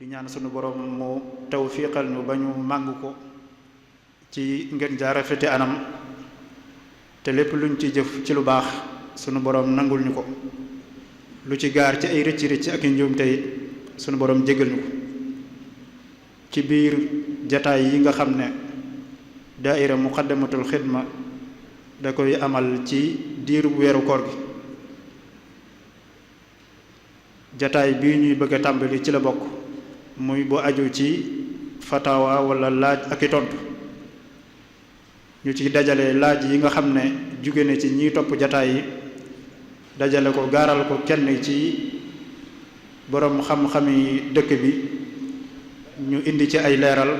di ñaan sunu borom mu tawfiqal ñu ba ñu màng ko ci ngeen jaar rafete anam te lépp luñ ci jëf ci lu baax sunu borom nangul ñu ko lu ci gaar ci ay rëcc rëcc ak i njuum tey sunu borom jégal ñu ko ci biir jataay yi nga xam ne daaira muqaddamatul xidma da koy amal ci diiru weeru koor gi jataay bii ñuy bëgg a tàmbali ci la bokk muy bu aju ci fatawa wala laaj ak i tontu ñu ci dajale laaj yi nga xam ne jóge na ci ñiy topp jataay yi dajale ko gaaral ko kenn ci boroom xam-xami dëkk bi ñu indi ci ay leeral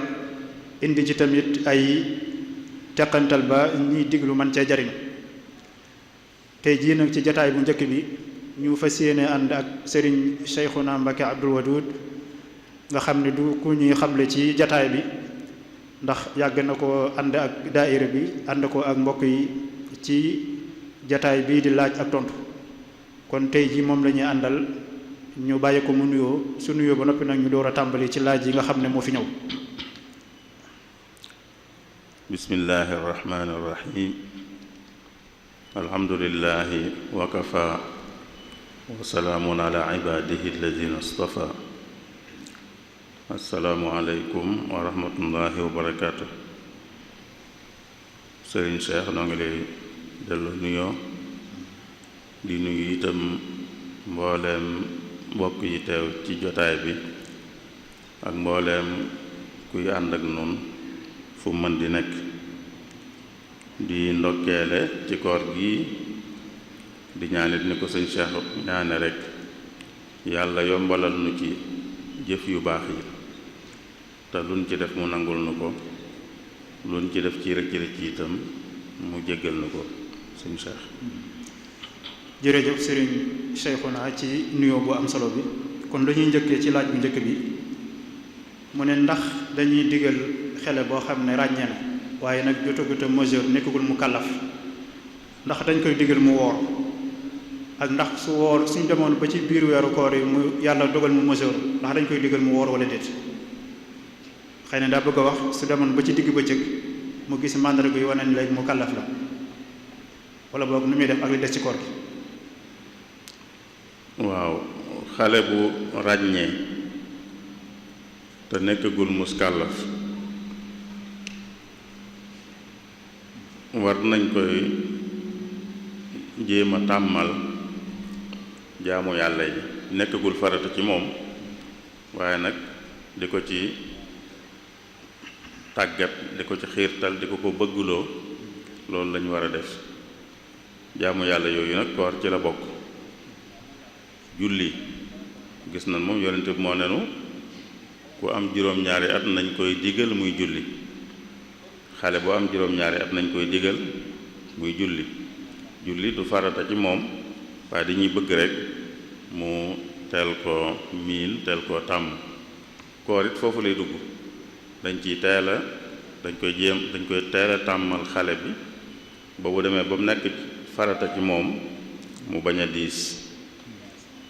indi ci tamit ay teqantal ba ñiy diglu man cee jariñ tey jii nag ci jataay bu njëkk bi ñu fas yéene ànd ak Serigne Cheikhouna Mbacké Abdoul Wadoud nga xam ne du ku ñuy xamle ci jataay bi ndax yàgg na ko ànd ak daaira bi ànd ko ak mbokk yi ci jataay bii di laaj ak tontu kon tey jii moom la ñuy àndal ñu bàyyi ko mu nuyoo su nuyoo ba noppi nag ñu door a tàmbali ci laaj yi nga xam ne moo fi ñëw. bismillahi arrahmani irrahim alhamdulillahi wa kafa wa salaamun ala ibadihi alladina astafa assalaamu aleykum wa rahmatullahi wa barakaatu. Sëriñ Cheikh noo ngi lay delloo nuyoo di nuyu itam mbooleem mbokk yi teew ci jotaay bi ak mbooleem kuy ànd ak nun fu mën di nekk di ndokkeele ci koor gi di ñaanit ni ko sëñ Cheikh ñaane rek yàlla yombalal nu ci jëf yu baax yi te luñ ci def mu nangul nu ko luñ ci def ci rëcc-rëcc itam mu jéggal nu ko sëñ Cheikh. jërëjëf Serigne Cheikhouna ci nuyoo bu am solo bi kon dañuy njëkkee ci laaj bu njëkk bi mu ne ndax dañuy digal xele boo xam ne ràññee na waaye nag jotagut a majeur nekkagul mu kàllaf ndax dañ koy digal mu woor ak ndax su woor suñ demoon ba ci biir weeru koor yi mu yàlla dogal mu majeur ndax dañ koy digal mu woor wala déet xëy na daa bëgg a wax su demoon ba ci digg bëccëg mu gis màndarga yi wane ne léegi mu kàllaf la wala boog nu muy def ak li des ci koor gi. waaw xale bu ràññee te nekkagul muskàllaf war nañ koy jéem a tàmmal jaamu yàlla yi nekkagul farata ci moom waaye nag di ko ci tàggat di ko ci xiirtal di ko ko bëgguloo loolu lañu war a def jaamu yàlla yooyu nag koor ci la bokk. julli gis nañ moom yonent bi moo nenu ku am juróom-ñaari at nañ koy digal muy julli xale bu am juróom-ñaari at nañ koy digal muy julli julli du farata ci moom waaye dañuy bëgg rek mu teel koo miin teel koo tàmm koor it foofu lay dugg dañ koy teel a tàmmal xale bi ba bu demee ba mu nekk farata ci moom mu bañ a diis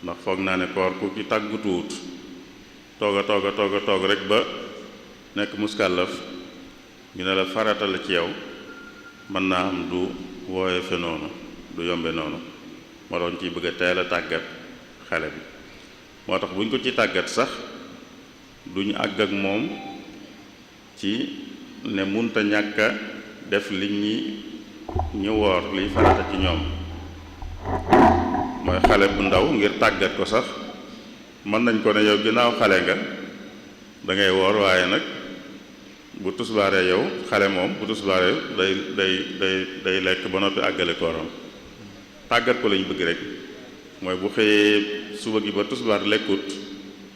ndax foog naa ne koor ku ci tàggutuwut toog rek ba nekk muskàllaf ñu ne la farata la ci yow mën naa am du wooye fe noonu du yombe noonu moo doon ciy bëgg a teel a tàggat xale bi moo tax bu ñu ko ci tàggat sax duñu àgg ak moom ci ne munta ñàkk a def li ñu woor liy farata ci ñoom mooy xale bu ndaw ngir tàggat ko sax mën nañ ko ne yow ginnaaw xale nga da ngay woor waaye nag bu tusbaaree yow xale moom bu tusbaaree day lekk ba noppi àggale kooram tàggat ko lañ bëgg rek mooy bu xëyee suba gi ba tusbaar lekkut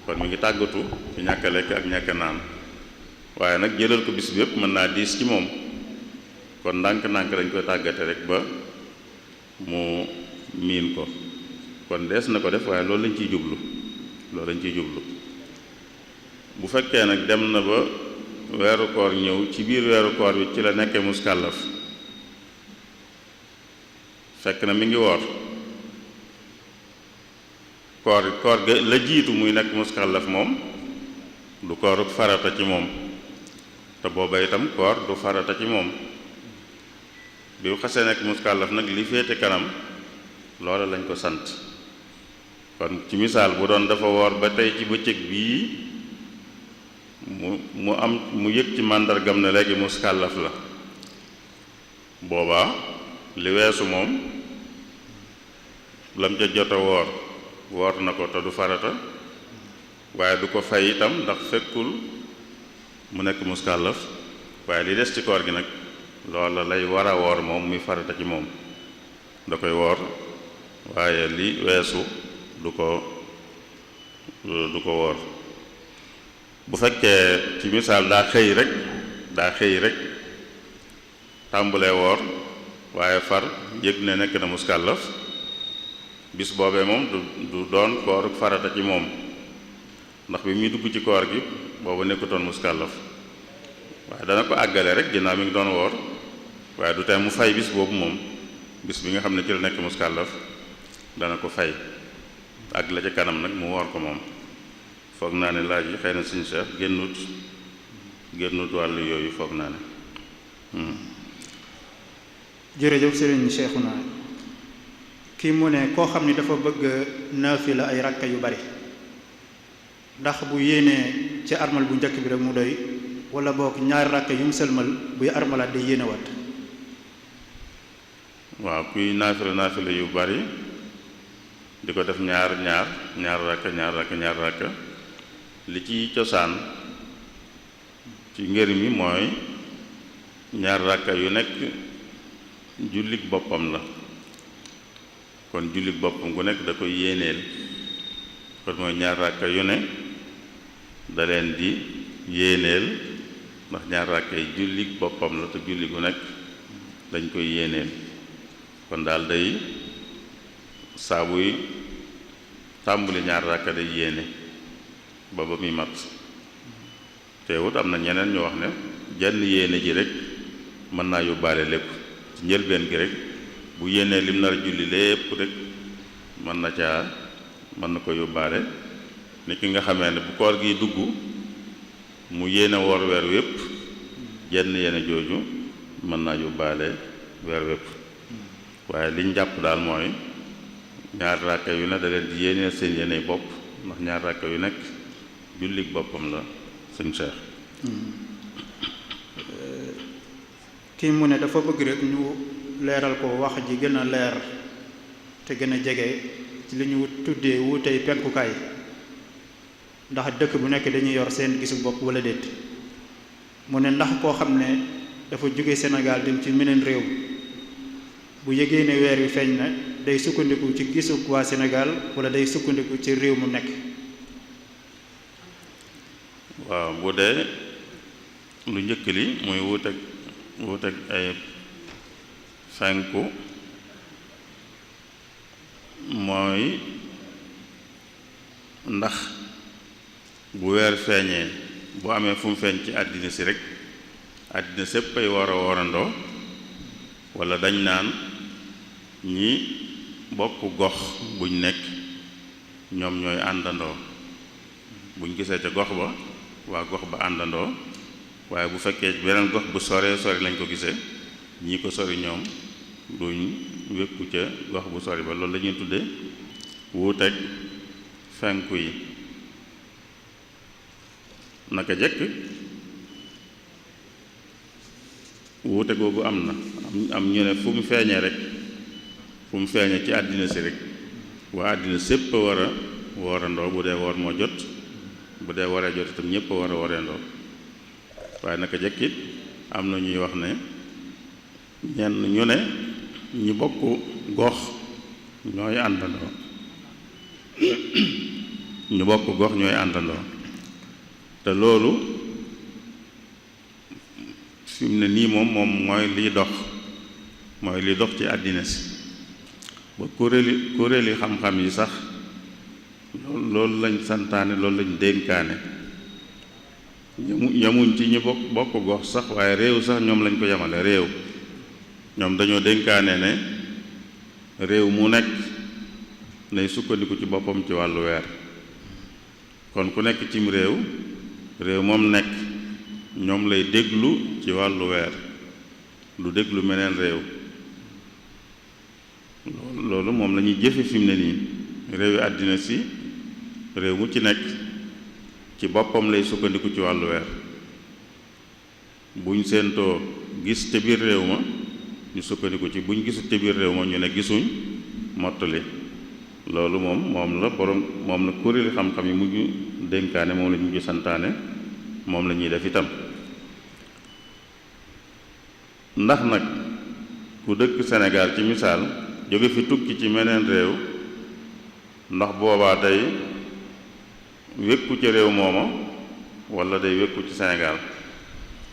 kon mi ngi tàggatu ci ñàkk a lekk ak ñàkk a naan waaye nag jëlal ko bis bi yëpp mën naa diis ci moom kon ndànk-ndànk dañ koy tàggate rek ba mu miin ko kon dees na ko def waaye loolu lañ ciy jublu bu fekkee nag dem na ba weeru koor ñëw ci biir weeru koor bi ci la nekkee muskàllaf fekk na mi ngi woor koor ga la jiitu muy nekk muskàllaf moom du kooruk farata ci moom te booba itam koor du farata ci moom bi mu xasee nekk muskàllaf nag li féete kanam loola lañ ko sant kon ci misaal bu doon dafa woor ba tey ci bëccëg bii mu yëg ci màndargam ne léegi muskàllaf la boobaa li weesu moom lam ca jot a woor na ko te du farata waaye du ko fay itam ndax fekkul mu nekk muskàllaf waaye li des ci koor gi nag loola lay war a woor moom muy farata ci moom da koy woor waaye li weesu du ko woor bu fekkee ci misaal daa xëy rek tàmbulee woor waaye far yëg ne nekk na muskàllaf bis boobee moom du doon koor farata ci moom ndax bi muy dugg ci koor gi boobu nekkutoon muskàllaf waaye dana ko àggale rek ginnaaw mi ngi doon woor waaye du tey mu fay bis boobu moom bis bi nga xam ne ci la nekk muskàllaf dana ko fay ak la ca kanam nag mu woor ko moom foog naa ne laaj yi xëy na suñu Cheikh génnut wàllu yooyu foog naa ne jërëjëf Serigne Cheikhouna kii mu ne koo xam ni dafa bëgg naafila ay rakka yu bari ndax bu yéenee ci armal bu njëkk bi rek mu doy wala boog ñaari rakka yu mu sëlmal buy armalaat day yéene wat waaw kuy naafila yu bari di ko def ñaar rakka li ci cosaan ci ngër mi mooy ñaar rakka yu nekk jullik boppam la kon jullik boppam gu nekk da koy yéeneel kon mooy ñaar rakka yu ne da leen di yéeneel ndax ñaar rakka yi jullik boppam la te julli gu nekk dañ koy yéeneel kon daal day saabuy tàmbuli ñaar rakka day yéene ba muy mat teewut am na ñeneen ñu wax ne jenn yéene ji rek mën naa yóbbaale lépp ci njëlbeen gi rek bu yéenee lim nar a julli lépp rek mën na ko yóbbaale ni ki nga xamee ne bu koor gi dugg mu yéene woor weer wépp jenn yéene jooju mën naa yóbbaale weer wépp waaye liñ jàpp daal mooy ñaar ràkka yu ne da leen di yéeneel seen yéene bopp ndax ñaar ràkka yu nekk jullik boppam la sëñ Cheikh kii mu ne dafa bëgg rek ñu leeral ko wax ji gën a leer te gën a jege ci li ñu tuddee wuutey penkukaay ndax dëkk bu nekk dañuy yor seen gisu bopp wala déet mu ne ndax koo xam ne dafa jóge Sénégal dem ci meneen réew bu yëgee ne weer wi feeñ na day sukkandiku ci gisu waa Sénégal wala day sukkandiku ci réew mu nekk. waaw bu dee lu njëkk li muy wuuteeg ay fenku mooy ndax bu weer feeñee bu amee fu mu feeñ ci àddina si rek àddina sépp ay war a woorandoo walla dañ naan ñi bokk gox buñ nekk ñoom ñooy àndandoo buñ gisee ca gox ba waa gox ba àndandoo waaye bu fekkee beneen gox bu sori lañ ko gisee ñii ko sori ñoom duñ wékku ca gox bu sori ba loolu la ñuy tudde wuuteeg fenku yi naka jëkk wuute googu am na am ñu ne fu mu feeñee rek fu mu feeñee ci àddina si rek waa àddina sépp a war a woorandoo bu dee woor moo jot bu dee waree jot itam ñépp a war a woreendoo waaye naka jëkkit am na ñuy wax ne ñenn ñu ne ñu bokk gox ñooy àndandoo ñu bokk gox ñooy àndandoo te loolu fi mu ne nii moom mooy liy dox ci àddina si ba kuréeli xam-xam yi sax loolu lañ santaane loolu lañ dénkaane yamuñ ci ñu bokk gox sax waaye réew sax ñoom lañ ko yemale réew ñoom dañoo dénkaane ne réew mu nekk nay sukkandiku ci boppam ci wàllu weer kon ku nekk cim réew réew moom nekk ñoom lay déglu ci wàllu weer du déglu meneen réew loolu moom la ñuy jëfe fi mu ne nii réewi àddina si réew mu ci nekk ci boppam lay sukkandiku ci wàllu weer buñ séentoo gis ca biir réew ma ñu sukkandiku ci buñ gisul ca biir réew ma ñu ne gisuñ mottali loolu moom la kuréeli xam-xam yi mujj dénkaane moom la ñu mujj santaane moom la ñuy def itam ndax nag ku dëkk Sénégal ci misaal jóge fi tukki ci meneen réew ndax boobaa day wékku ci réew mooma walla day wékku ci Sénégal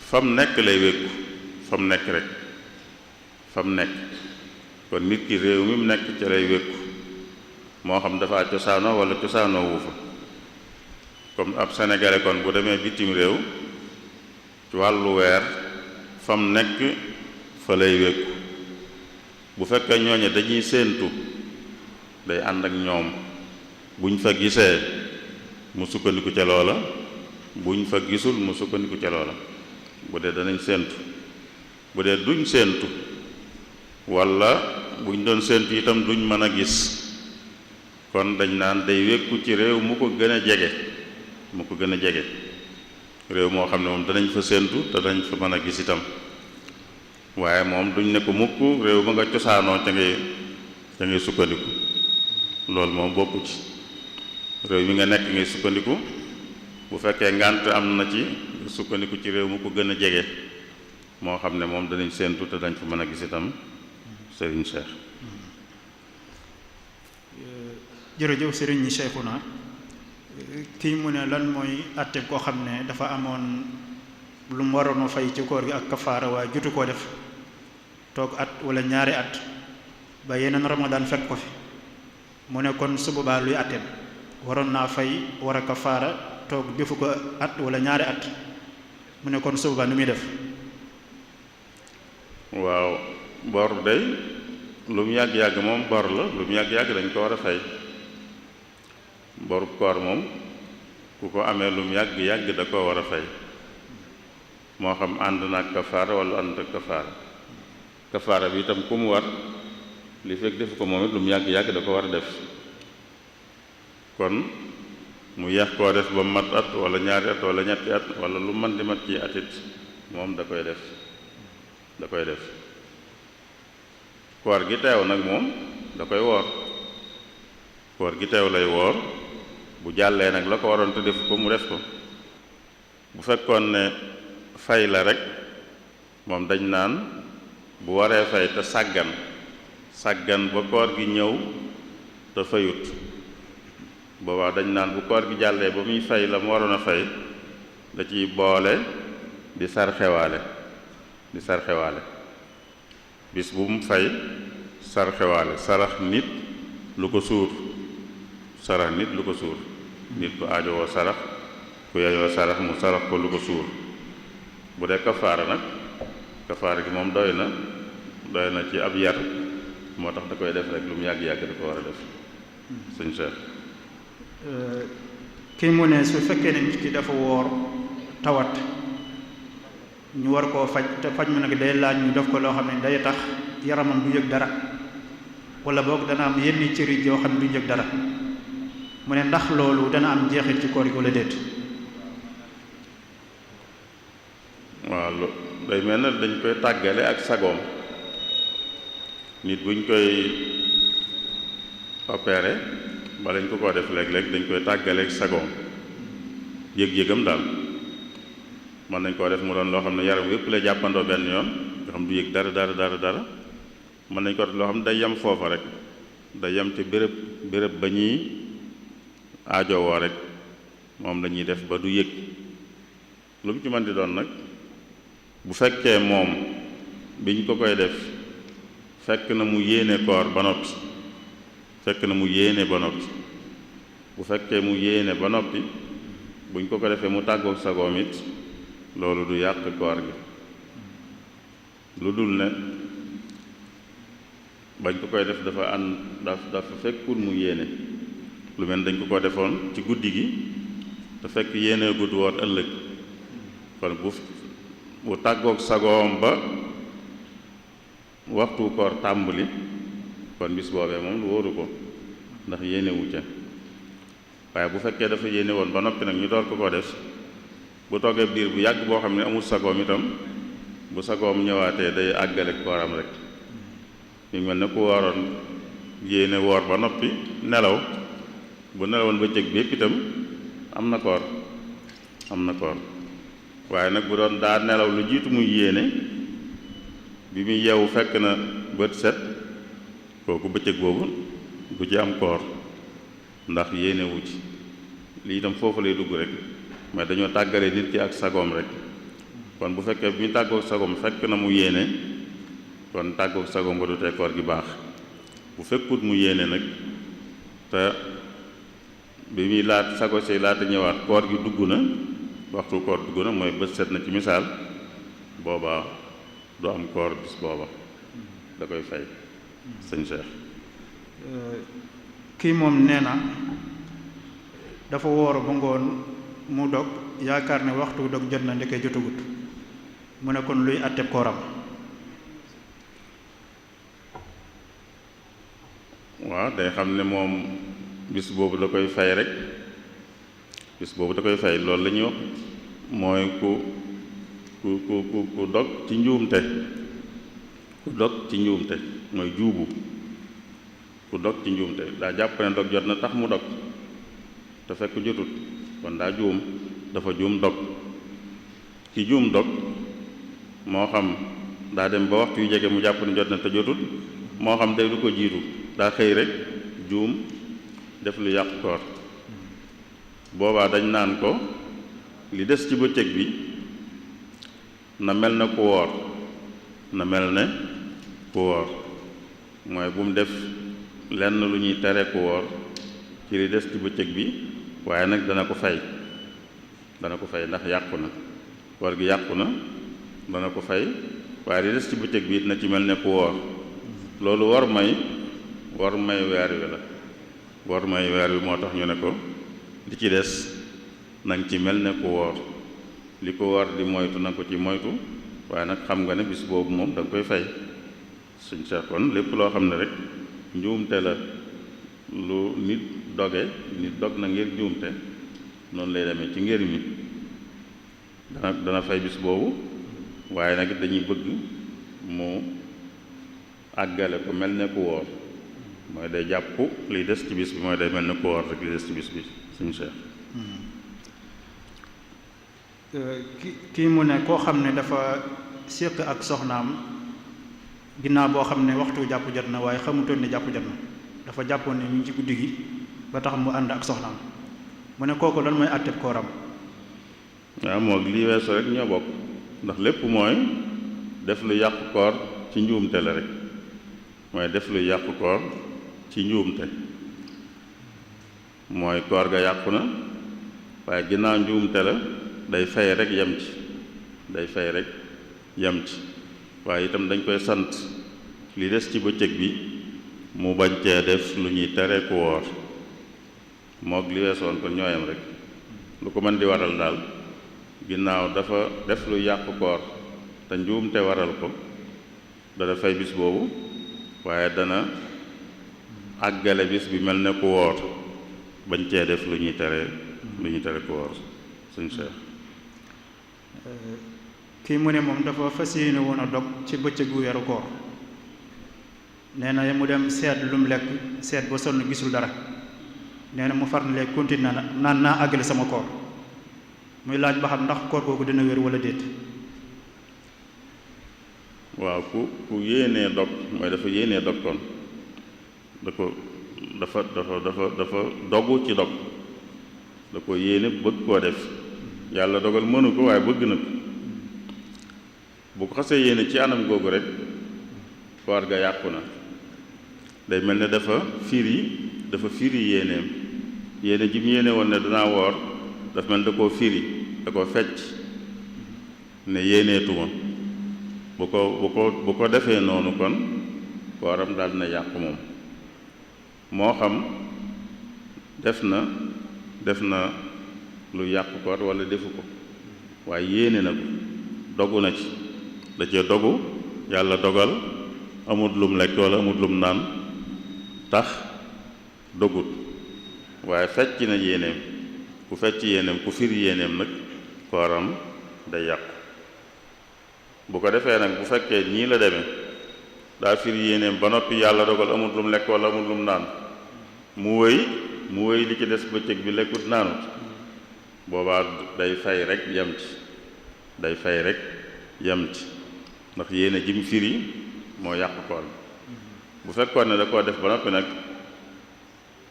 fam nekk lay wékku fam nekk rek fam nekk kon nit ki réew mi mu nekk ca lay wékku moo xam dafa cosaanoo walla cosaanoo wu fa comme ab sénégalais kon bu demee bitim réew ci wàllu weer fam nekk fa lay wékku bu fekkee ñooñe dañuy séentu day ànd ak ñoom buñ fa gisee mu sukkandiku ca loola buñ fa gisul mu sukkandiku ca loola bu dee danañ séentu bu dee duñ séentu walla buñ doon séentu itam duñ mën a gis kon dañ naan day wékku ci réew mu ko gën a jege réew moo xam ne moom danañ fa séentu te dañ fa mën a gis itam waaye moom duñ ne ko mukk réew ba nga cosaanoo ca ngay sukkandiku loolu moom bokku ci réew mi nga nekk ngay sukkandiku bu fekkee ngànt am na ci sukkandiku ci réew mu ko gën a jege moo xam ne moom danañ séentu te dañ fa mën a gis itam Serigne Cheikh. jërëjëf Serigne Cheikhouna kii mu ne lan mooy àtte koo xam ne dafa amoon lu mu waroon a fay ci koor gi ak kafaara waaye jotu koo def toog at wala ñaari at ba yeneen ramadaan fekk ko fi mu ne kon su boobaa luy àtteem waroon naa fay war a kafaara toog defu ko at wala ñaari at mu ne kon su boobaa nu muy def. waaw bor day lu mu yàgg-yàgg moom bor la lu mu yàgg-yàgg dañ ko war a fay boru koor moom ku ko amee lu mu yàgg-yàgg da koo war a fay moo xam ànd na ak kafaara wala ànd ak kafaara bi itam ku mu war li fekk defu ko moom it lu mu yàgg-yàgg da ko war a def kon mu yeex koo def ba mat at wala ñaari at wala ñetti at wala lu mën di mat ci atit moom da koy def koor gi teew nag moom da koy woor koor gi teew lay woor bu jàllee nag la ko waroon te def ko mu def ko bu fekkoon ne fay la rek moom dañ naan bu waree fay te sàggan ba koor gi ñëw te fayut boobaa dañ naan bu koor gi jàllee ba muy fay la mu waroon a fay da ciy boole di sarxewaale bis bu mu fay sarxewaale sarax nit lu ko suur nit ku aajowoo sarax ku yeyoo sarax mu sarax ko lu ko suur bu dee kafaara nag kafaara gi moom doy na ci ab yar moo tax da koy def rek lu mu yàgg-yàgg da ko war a def sëñ Cheikh. kii mu ne su fekkee ne nit ki dafa woor tawat ñu war koo faj te faj mi nag day laaj ñu def ko loo xam ne day tax yaramam du yëg dara wala boog dana am yenn cëri yoo xam ne du yëg dara mu ne ndax loolu dana am jeexit ci koor gi wala déet. waaw day mel na dañ koy tàggale ak sagoom nit buñ koy opéré ba lañ ko def léeg-léeg dañ koy tàggale ak sagoom yëg-yëgam daal mën nañ koo def mu doon loo xam ne yaram yépp la jàppandoo benn yoon nga xam du yëg dara mën nañ ko def loo xam ne day yem foofa rek day yem ci béréb ba ñuy aajowoo rek moom la ñuy def ba du yëg lu mu ci mën di doon nag bu fekkee moom biñ ko koy def fekk na mu yéene koor ba noppi bu fekkee mu yéene ba noppi buñ ko defee mu tàggoog sagoom it loolu du yàq koor gi lu dul ne bañ ko koy def dafa fekkul mu yéene lu mel dañ ko defoon ci guddi gi te fekk yéene gudd woon ëllëg kon bu tàggoog sagoom ba waxtu koor tàmbali kon bis boobee moom lu wóoru ko ndax yéene wu ca waaye bu fekkee dafa yéene woon ba noppi nag ñu door ko def bu toogee biir bu yàgg boo xam ne amul sagoom itam bu sagoom ñëwaatee day àggale kooram rek ñu mel ne ku waroon yéene woor ba noppi nelaw bu nelawoon bëccëg bépp itam am na koor waaye nag bu doon daa nelaw lu jiitu muy yéene bi muy yeewu fekk na bët set kooku bëccëg boobu du ci am koor ndax yéene wu ci lii itam foofu lay dugg rek mais dañoo tàggale nit ki ak sagoom rek kon bu fekkee bi ñu tàggoog sagoom fekk na mu yéene kon tàggoog sagoom ba du tee koor gi baax bu fekkut mu yéene nag te bi muy sago si laata ñëwaat koor gi dugg na waxtu koor dugg na mooy bët set na ci misaal boobaa du am koor bis booba da koy fay sëñ Cheikh. kii moom nee na dafa woor ba ngoon mu dog yaakaar ne waxtu dog jot na ndeke jotagut mu ne kon luy àtteb kooram. waaw day xam ne moom bis boobu da koy fay rek bis boobu da koy fay loolu la ñuy wax mooy ku dog ci njuumte mooy juubu ku dog ci njuumte daa jàpp ne dog jot na tax mu dog te fekk jotut kon daa juum dafa juum dog ki juum dog moo xam daa dem ba waxtu yu jege mu jàpp ne jot na te jotut moo xam day du ko jiitu daa xëy rek juum def lu yàq koor boobaa dañ naan ko li des ci bëccëg bi na mel ne ku woor mooy bu mu def lenn lu ñuy tere ku woor ci li des ci bëccëg bi waaye nag dana ko fay ndax yàqu na koor gi yàqu na dana ko fay waaye li des ci bëccëg bi na ci mel ne ku woor loolu war may weer wi moo tax ñu ne ko li ci des nang ci mel ne ku woor li ko war di moytu na ko ci moytu waaye nag xam nga ne bis boobu moom da nga koy fay suñ seet kon lépp loo xam ne rek njuumte la lu nit doge nit dog na ngir njuumte noonu lay demee ci ngir mi dana fay bis boobu waaye nag dañuy bëgg mu àggale ko mel ne ku woor mooy day jàpp liy des ci bis bi mooy day mel ne ku woor rek li des ci bis bi suñu seex. kii mu ne koo xam ne dafa séq ak soxnaam ginnaaw boo xam ne waxtu jàpp jot na waaye xamutoon ne jàpp jot na dafa jàppoon ne ñu ngi ci guddi gi ba tax mu ànd ak soxnaam mu ne kooku lan mooy àtteb kooram. waaw moog lii weesu rek ñoo bokk ndax lépp mooy def lu yàqu koor ci njuumte la rek mooy def lu yàqu koor ci njuumte mooy koor ga yàqu na waaye ginnaaw njuumte la day fay rek yem ci waaye itam dañ koy sant li des ci bëccëg bi mu bañ cee def lu ñuy tere ku woor moog li weesoon kon ñooyam rek lu ko mën di waral daal ginnaaw dafa def lu yàqu koor te njuumte waral ko dana fay bis boobu waaye dana àggale bis bi mel ne ku woor bañ cee def lu ñuy tere ku woor suñ Cheikh. kii mu ne moom dafa fas yéene woon a dog ci bëccëgu weeru koor nee na mu dem seet lu mu lekk seet ba sonn gisul dara nee na mu far na léegi continué naan naa àggale sama koor muy laaj ba xam ndax koor googu dina wér wala déet. waaw ku yéenee dog mooy dafa yéenee dog kon dafa dogu ci dog da ko yéene bëgg koo def yàlla dogal mënu ko waaye bëgg na ko bu ko xasee yéene ci anam googu rek koor ga yàqu na day mel ne dafa firi yéeneem yéene ji mu yéene woon ne danaa woor dafa mel ne da koo firi da koo fecc ne yéeneetuma bu ko defee noonu kon kooram daal dina yàqu moom moo xam def na lu yàq koor wala defu ko waaye yéene na ko dogu na ci da cee dogu yàlla dogal amut lum lekk wala amut lum naan tax dogut waaye fecc na yéeneem ku fecc yéeneem ku firi yéeneem nag kooram day yàqu bu ko defee nag bu fekkee ñii la demee daa firi yéeneem ba noppi yàlla dogal amut lum lekk wala amut lum naan mu wëy li ci des bëccëg bi lekkut naanut boobaa day fay rek yem ci day fay rek yem ci ndax yéene jim firi moo yàq koor bu fekkoon ne da koo def ba noppi nag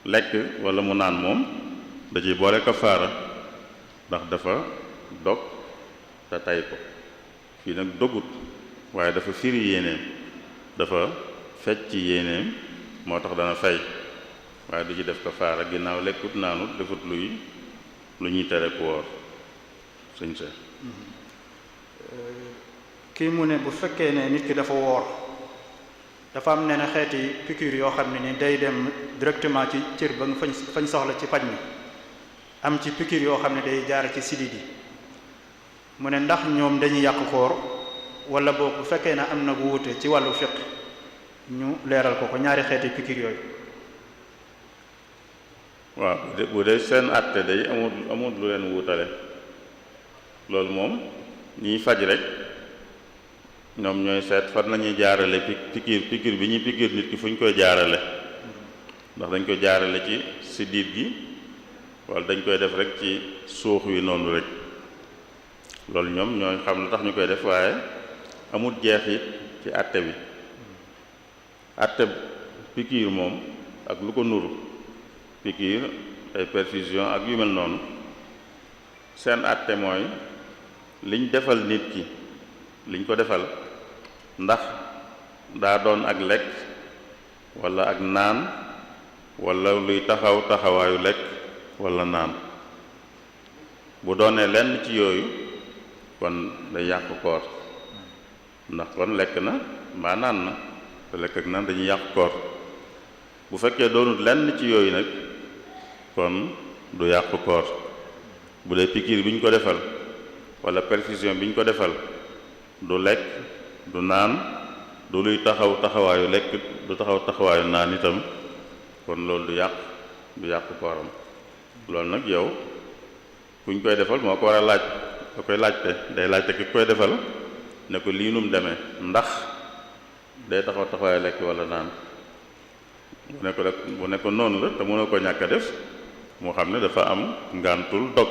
lekk wala mu naan moom da ciy boole kafaara ndax dafa dog te tay ko fii nag dogut waaye dafa firi yéeneem dafa fecc yéeneem moo tax dana fay waaye du ci def kafaara ginnaaw lekkut naanut defut lu ñuy tere ku woor sëñ Seex kii mu ne bu fekkee ne nit ki dafa woor dafa am ne na xeeti piqûre yoo xam ne ni day dem directement ci cër ba nga fañ soxla ci paj mi am ci piqûre yoo xam ne day jaar ci sidit yi mu ne ndax ñoom dañuy yàq koor wala boog bu fekkee ne am na bu wute ci wàllu fiq ñu leeral ko ñaari xeeti piqûre yooyu. waaw bu dee seen àtte day amul lu leen wutale loolu moom ñiy faj rek ñoom ñooy seet fan lañuy jaarale piqûre bi ñuy piqûre nit ki fu ñu koy jaarale ndax dañ koy jaarale ci siddiit gi wala dañ koy def rek ci suux wi noonu rek loolu ñoom ñooy xam lu tax ñu koy def waaye amul jeexit ci àtte bi àtte piqûre moom ak lu ko nuru piqûre ay perfusion ak yu mel noonu seen àtte mooy liñ defal nit ki liñ ko defal ndax daa doon ak lekk walla ak naan walla luy taxawaayu lekk walla naan bu doonee lenn ci yooyu kon day yàq koor ndax kon lekk na mbaa naan na te lekk ak naan dañuy yàq koor bu fekkee doonut lenn ci yooyu nag kon du yàq koor bu dee piqûre bi ñu ko defal walla perfusion bi ñu ko defal du lekk du naan du luy taxawaayu lekk du taxawaayu naan itam kon loolu du yàq kooram loolu nag yow ku ñu koy defal moo ko war a laaj da koy laajte day laajte ki koy defal ne ko lii num demee ndax day taxawaayu lekk walla naan bu ne ko noonu la te mënoo ko ñàkk a def moo xam ne dafa am ngàntul dog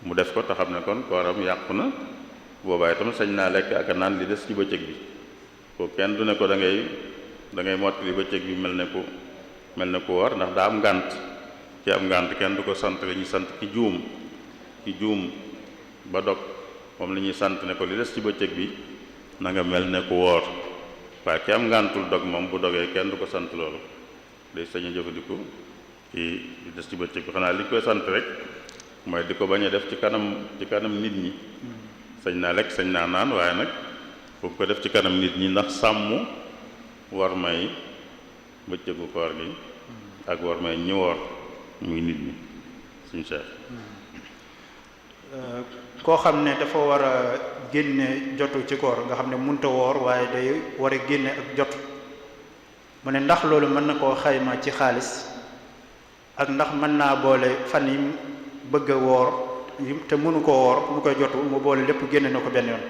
mu def ko te xam ne kon kooram yàqu na boobaa itam sañ naa lekk ak a naan li des ci bëccëg bi ko kenn du ne ko da ngay mottali bëccëg bi mel ne ku woor ndax daa am ngànt ci am ngànt kenn du ko sant la ñuy sant ki juum ba dog moom la ñuy sant ne ko li des ci bëccëg bi na nga mel ne ku woor waaye ki am ngàntul dog moom bu dogee kenn du ko sant loolu day sañ a jëfandiku ci li des ci bëccëg bi xanaa li ñu koy sant rek mooy di ko bañ a def ci kanam nit ñi sañ naa lekk sañ naa naan waaye nag bu ko def ci kanam nit ñi ndax sàmm war may bëccëgu koor gi ak war may ñi woor muy nit ñi suñu Cheikh koo xam ne dafa war a génne jotu ci koor nga xam ne munta woor waaye day war a génne ak jot mu ne ndax loolu mën na koo xayma ci xaalis ak ndax mën naa boole fan yi bëgg a woor te mënu ko woor mu koy jotu mu boole lépp génne na ko benn yoon.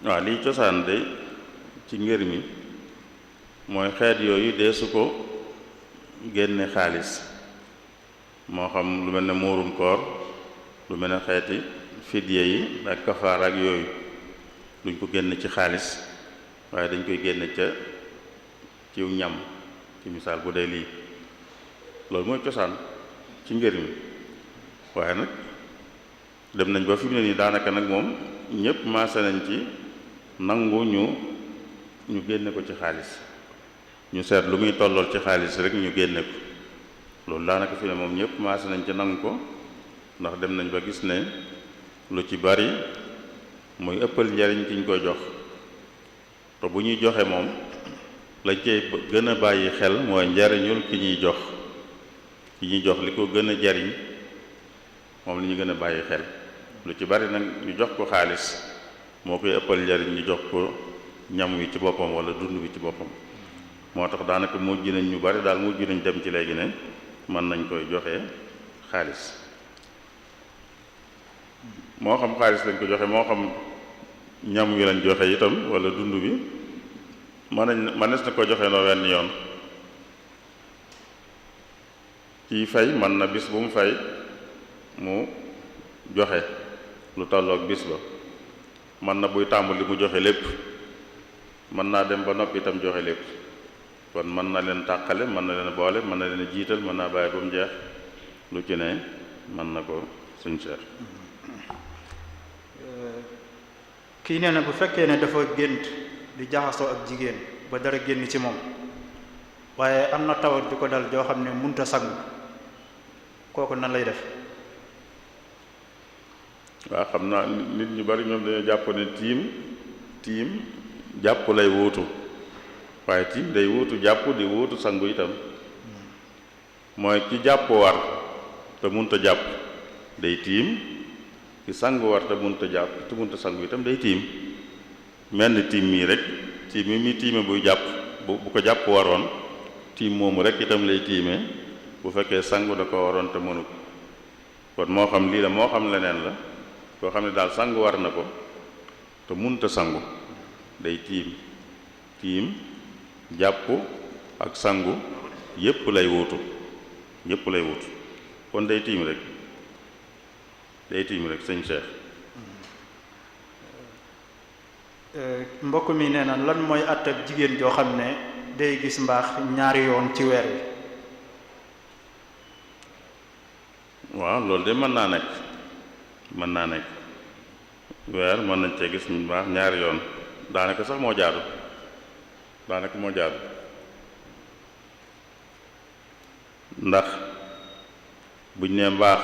waaw liy cosaan de ci ngër mi mooy xeet yooyu dee su ko génne xaalis moo xam lu mel ne muurum koor lu mel ne xeeti fidya yi ak kafaara ak yooyu duñ ko génne ci xaalis waaye dañ koy génne ca ciw ñam ci misaal bu dee lii loolu mooy cosaan ci ngër mi waaye nag dem nañ ba fi mu ne nii daanaka nag moom ñépp maase nañ ci nangu ñu génne ko ci xaalis ñu seet lu muy tollool ci xaalis rek ñu génne ko loolu daanaka fi ne moom ñépp maase nañ ci nangu ko ndax dem nañ ba gis ne lu ci bari muy ëppal njariñ ki ñu koy jox te bu ñuy joxe moom lañ cay gën a bàyyi xel mooy njariñul ki ñuy jox ki ñuy jox li ko gën a jariñ moom li ñu gën a bàyyi xel. lu ci bari nag ñu jox ko xaalis moo koy ëppal njariñ ñu jox ko ñam wi ci boppam wala dund wi ci boppam. moo tax daanaka mujj nañ ñu bari daal mujj nañ dem ci léegi ne mën nañ koy joxe xaalis, moo xam xaalis lañ ko joxe moo xam ñam wi lañ joxe itam wala dund bi mënees na ko joxe noo wenn yoon. kiy fay mën na bis bu mu fay mu joxe lu tolloog bis ba, mën na buy tàmbali mu joxe lépp, mën naa dem ba noppi itam joxe lépp. kon mën na leen tàqale, mën na leen boole, mën na leen jiital, mën naa bàyyi ba mu jeex, lu ci ne mën na ko suñ seer. kii nee na bu fekkee ne dafa gént di jaxasoo ak jigéen ba dara génn ci moom waaye am na tawat di ko dal joo xam ne munta sangu, kooku nan lay def? waaw xam naa nit ñu bari ñoom dañoo jàpp ne tiim jàpp lay wuutu, waaye tiim day wuutu jàpp di wuutu sangu itam. mooy ki jàpp war te munta jàpp day tiim, ki sangu war te munta jàpp te munta sangu itam day tiim. mel ni tiim mii rek tiim mi tiime buy jàpp bu ko jàpp waroon tiim moomu rek itam lay tiime bu fekkee sangu da ko waroon te mënu ko. kon moo xam lii la moo xam leneen la, koo xam ne daal sangu war na ko te munta sangu day tiim jàpp ak sangu yépp lay wuutu kon day tiim rek sëñ Cheikh. mbokk mi nee na lan mooy àttab jigéen joo xam ne day gis mbaax ñaari yoon ci weer wi? waaw loolu de mën naa nekk weer mën nañ cee gis mbaax ñaari yoon, daanaka sax moo jaadu ndax buñ nee mbaax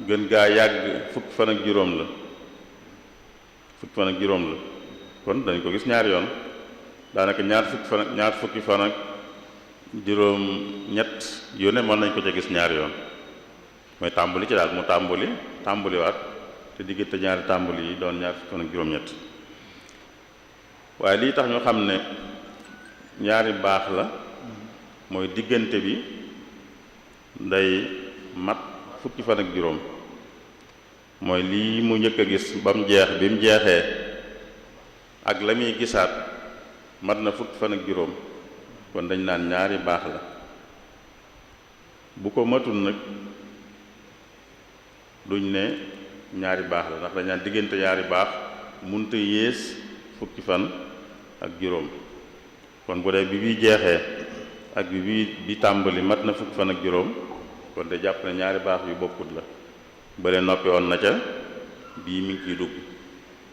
gën gaa yàgg fukki fan ak juróom la kon dañ ko gis ñaari yoon, daanaka ñaar fukki fan ak juróom ñett yu ne mën nañ ko ca gis ñaari yoon. mooy tàmbali ci daal mu tàmbaliwaat te diggante ñaari tàmbali yi doon ñaar fukki fan ak juróom-ñett. waaye lii tax ñu xam ne ñaari baax la mooy diggante bi day mat fukki fan ak juróom, mooy lii mu njëkk a gis ba mu jeex bi mu jeexee ak la muy gisaat mat na fukki fan ak juróom, kon dañ naan ñaari baax la. bu ko matul nag duñ ne ñaari baax la, ndax dañ naan diggante ñaari baax munta yées fukki fan ak juróom. kon bu dee bi bii jeexee ak bi tàmbali mat na fukki fan ak juróom, kon de jàpp ne ñaari baax yu bokkut la. bële noppi woon na ca, bii mi ngi ciy dugg.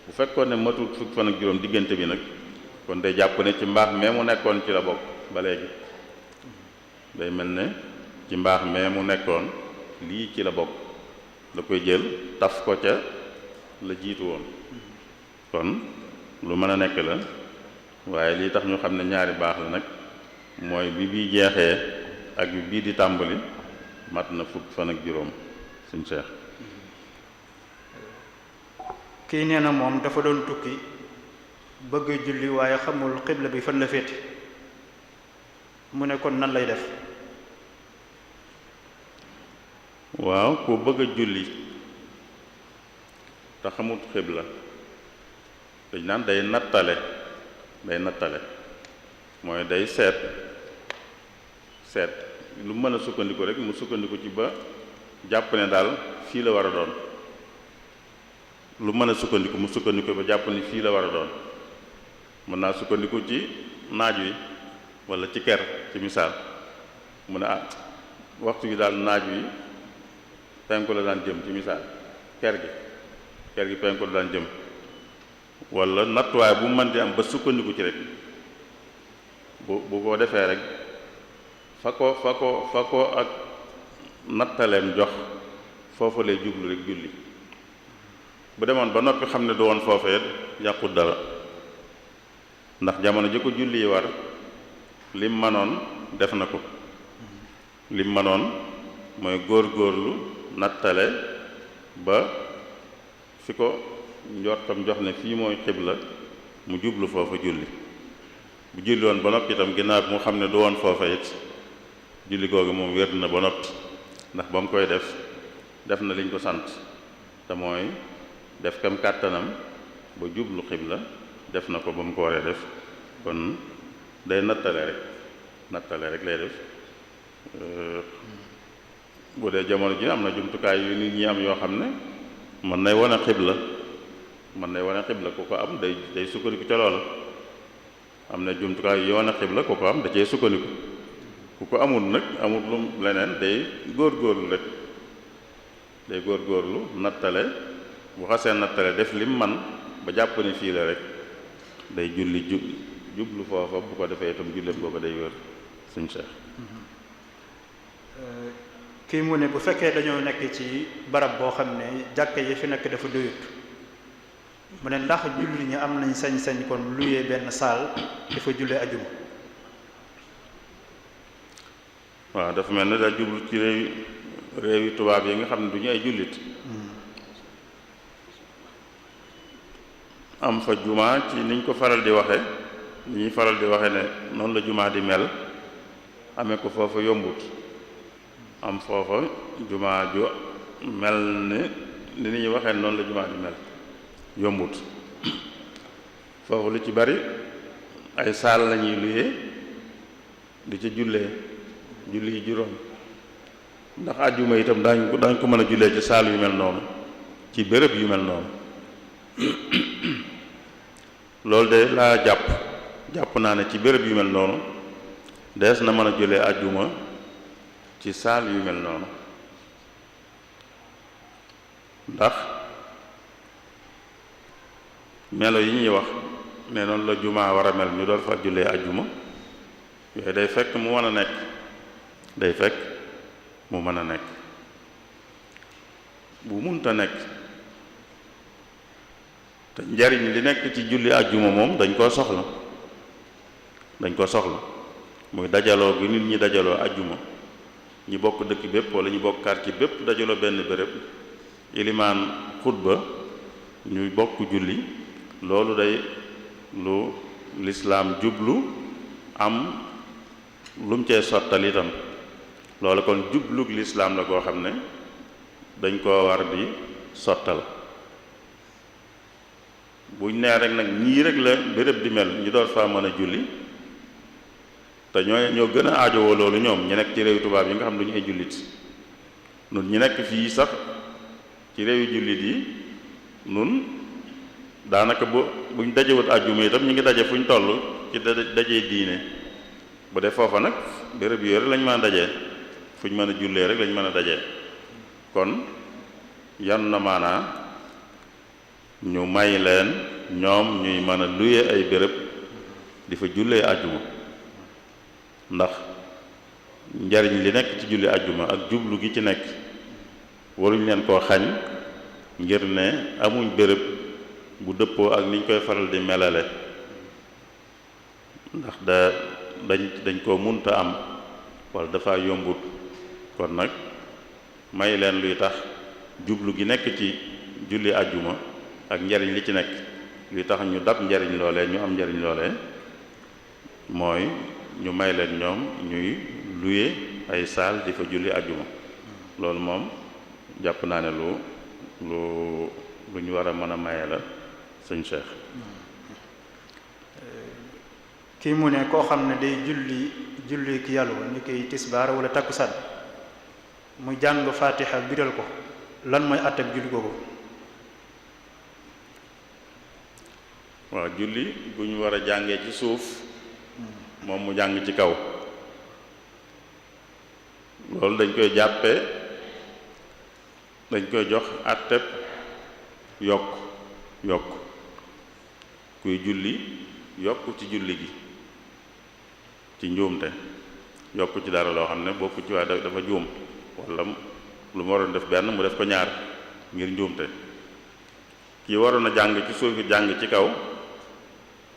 bu fekkoon ne matul fukki fan ak juróom diggante bi nag, kon de jàpp ne ci mbaax mee mu nekkoon ci la bokk ba léegi. day mel ne ci mbaax mee mu nekkoon lii ci la bokk, da koy jël taf ko ca la jiitu woon. kon lu mën a nekk la, waaye lii tax ñu xam ne ñaari baax la nag mooy bi bii jeexee ak bi bii di tàmbali mat na fukki fan ak juróom. suñ Cheikh. kii nee na moom dafa doon tukki bëgg julli waaye xamul xibla bi fan la féete, mu ne kon nan lay def? waaw ku bëgg a julli te xamut xibla dañ naan day nattale mooy day seet lu mën a sukkandiku rek mu sukkandiku ci ba jàpp ne daal fii la war a doon. lu mën a sukkandiku mu sukkandiku ba jàpp ne fii la war a doon. mën naa sukkandiku ci naaj wi walla ci ker ci misaal, mu ne waxtu wi daal naaj wi penku la daan jëm ci misaal, ker gi penku la daan jëm, walla nattuwaay bu mën di am ba sukkandiku ci rek bu ko defee rek fa ko ak nattaleem jox foofu lay jublu rek julli. bu demoon ba noppi xam ne du woon foofee yàqut dara, ndax jamono ji ko julli yi war lim manoon def na ko, lim manoon mooy góor-góorlu nattale ba fi ko njortam jox ne fii mooy xibla mu jublu foofa julli bu julli woon ba noppi itam ginnaaw bi mu xam ne du woon foofa it julli googu moom wér na ba noppi ndax ba mu koy def na liñ ko sant te mooy def kam kàttanam ba jublu xibla def na ko ba mu ko waree def kon day nattale rek lay def bu dee jamono ji am na jumtukaay yu nit ñi am yoo xam ne mën nay wane xibla ku ko am day sukkandiku ca loola am na jumtukaay yu wane xibla ku ko am da cee sukkandiku ku ko amul nag amul lu leneen day góorgóorlu rek day góorgóorlu nattale bu xasee nattale def lim man ba jàpp ne fii la rek day julli jublu foofa bu ko defee itam julleem booba day wér suñ Cheikh. kii mu ne bu fekkee dañoo nekk ci barab boo xam ne jàkka yi fi nekk dafa doyut mu ne ndax julli ñi am nañ sañ-sañ kon luyee benn saal dafa jullee ajuma. waaw dafa mel ne daa jublu ci réewi tubaab yi nga xam ne du ñu ay jullit am fa jumaa ci niñ ko faral di waxe ni ñuy faral di waxe ne noonu la jumaa di mel amee ko foofa yombut am foofa jumaa ju mel ni ñuy waxee noonu la jumaa di mel yombut foofu lu ci bari ay saal lañuy luyee di ca jullee julli juróom ndax àjjuma itam daañ ko mën a jullee ci saal yu mel noonu ci béréb yu mel noonu loolu de laa jàpp naa ne ci béréb yu mel noonu dees na mën a jullee àjjuma ci saal yu mel noonu ndax melo yi ñuy wax ne noonu la jumaa war a mel ñu doon fa jullee àjjuma yooyu day fekk mu mën a nekk bu munta nekk te njariñ li nekk ci julli àjjuma moom dañ koo soxla muy dajaloo gi nit ñi dajaloo àjjuma ñi bokk dëkk bépp wala ñu bokk quartier bépp dajaloo benn béréb ilimaan xutba ñu bokk julli loolu day lu lislaam jublu am lum cee sottal itam loolu kon jublug lislaam la koo xam ne dañ koo war di sottal buñ nee rek nag ñii rek la béréb di mel ñu door faa mën a julli te ñoo gën a aajowoo loolu ñoom ñu nekk ci réewu tubaab yi nga xam ne du ñu ay jullit nun ñu nekk fii sax ci réewi jullit yi nun daanaka buñ dajewut àjjuma itam ñu ngi daje fuñ toll ci dajee diine bu dee foofa nag béréb yooyu rek lañ mën a dajee fuñ mën a jullee rek lañ mën a dajee kon yan na maanaa ñu may leen ñoom ñuy mën a luye ay béréb di fa jullee àjjuma ndax njariñ li nekk ci julli àjjuma ak jublu gi ci nekk waruñ leen koo xañ ngir ne amuñ béréb bu dëppoo ak niñ koy faral di melale ndax dañ koo munta am wala dafa yombut kon nag may leen luy tax jublu gi nekk ci julli àjjuma ak njariñ li ci nekk luy tax ñu dab njariñ loolee ñu am njariñ loolee mooy ñu may leen ñoom ñuy luye ay saal di fa julli àjjuma loolu moom jàpp naa ne lu ñu war a mën a maye la sëñ Cheikh. kii mu ne koo xam ne day julli ki yàlla ni koy tisbaar wala takkusaan mu jàng faatiha biral ko lan mooy àttab julli googu. waaw julli bu ñu war a jàngee ci suuf moom mu jàng ci kaw loolu dañ koy jàppee dañ koy jox àttab yokk kuy julli yokk ci julli gi ci njuumte yokk ci dara loo xam ne bokku ci waaye dafa juum wala lu mu waroon def benn mu def ko ñaar ngir njuumte kii waroon a jàng ci suuf jàng ci kaw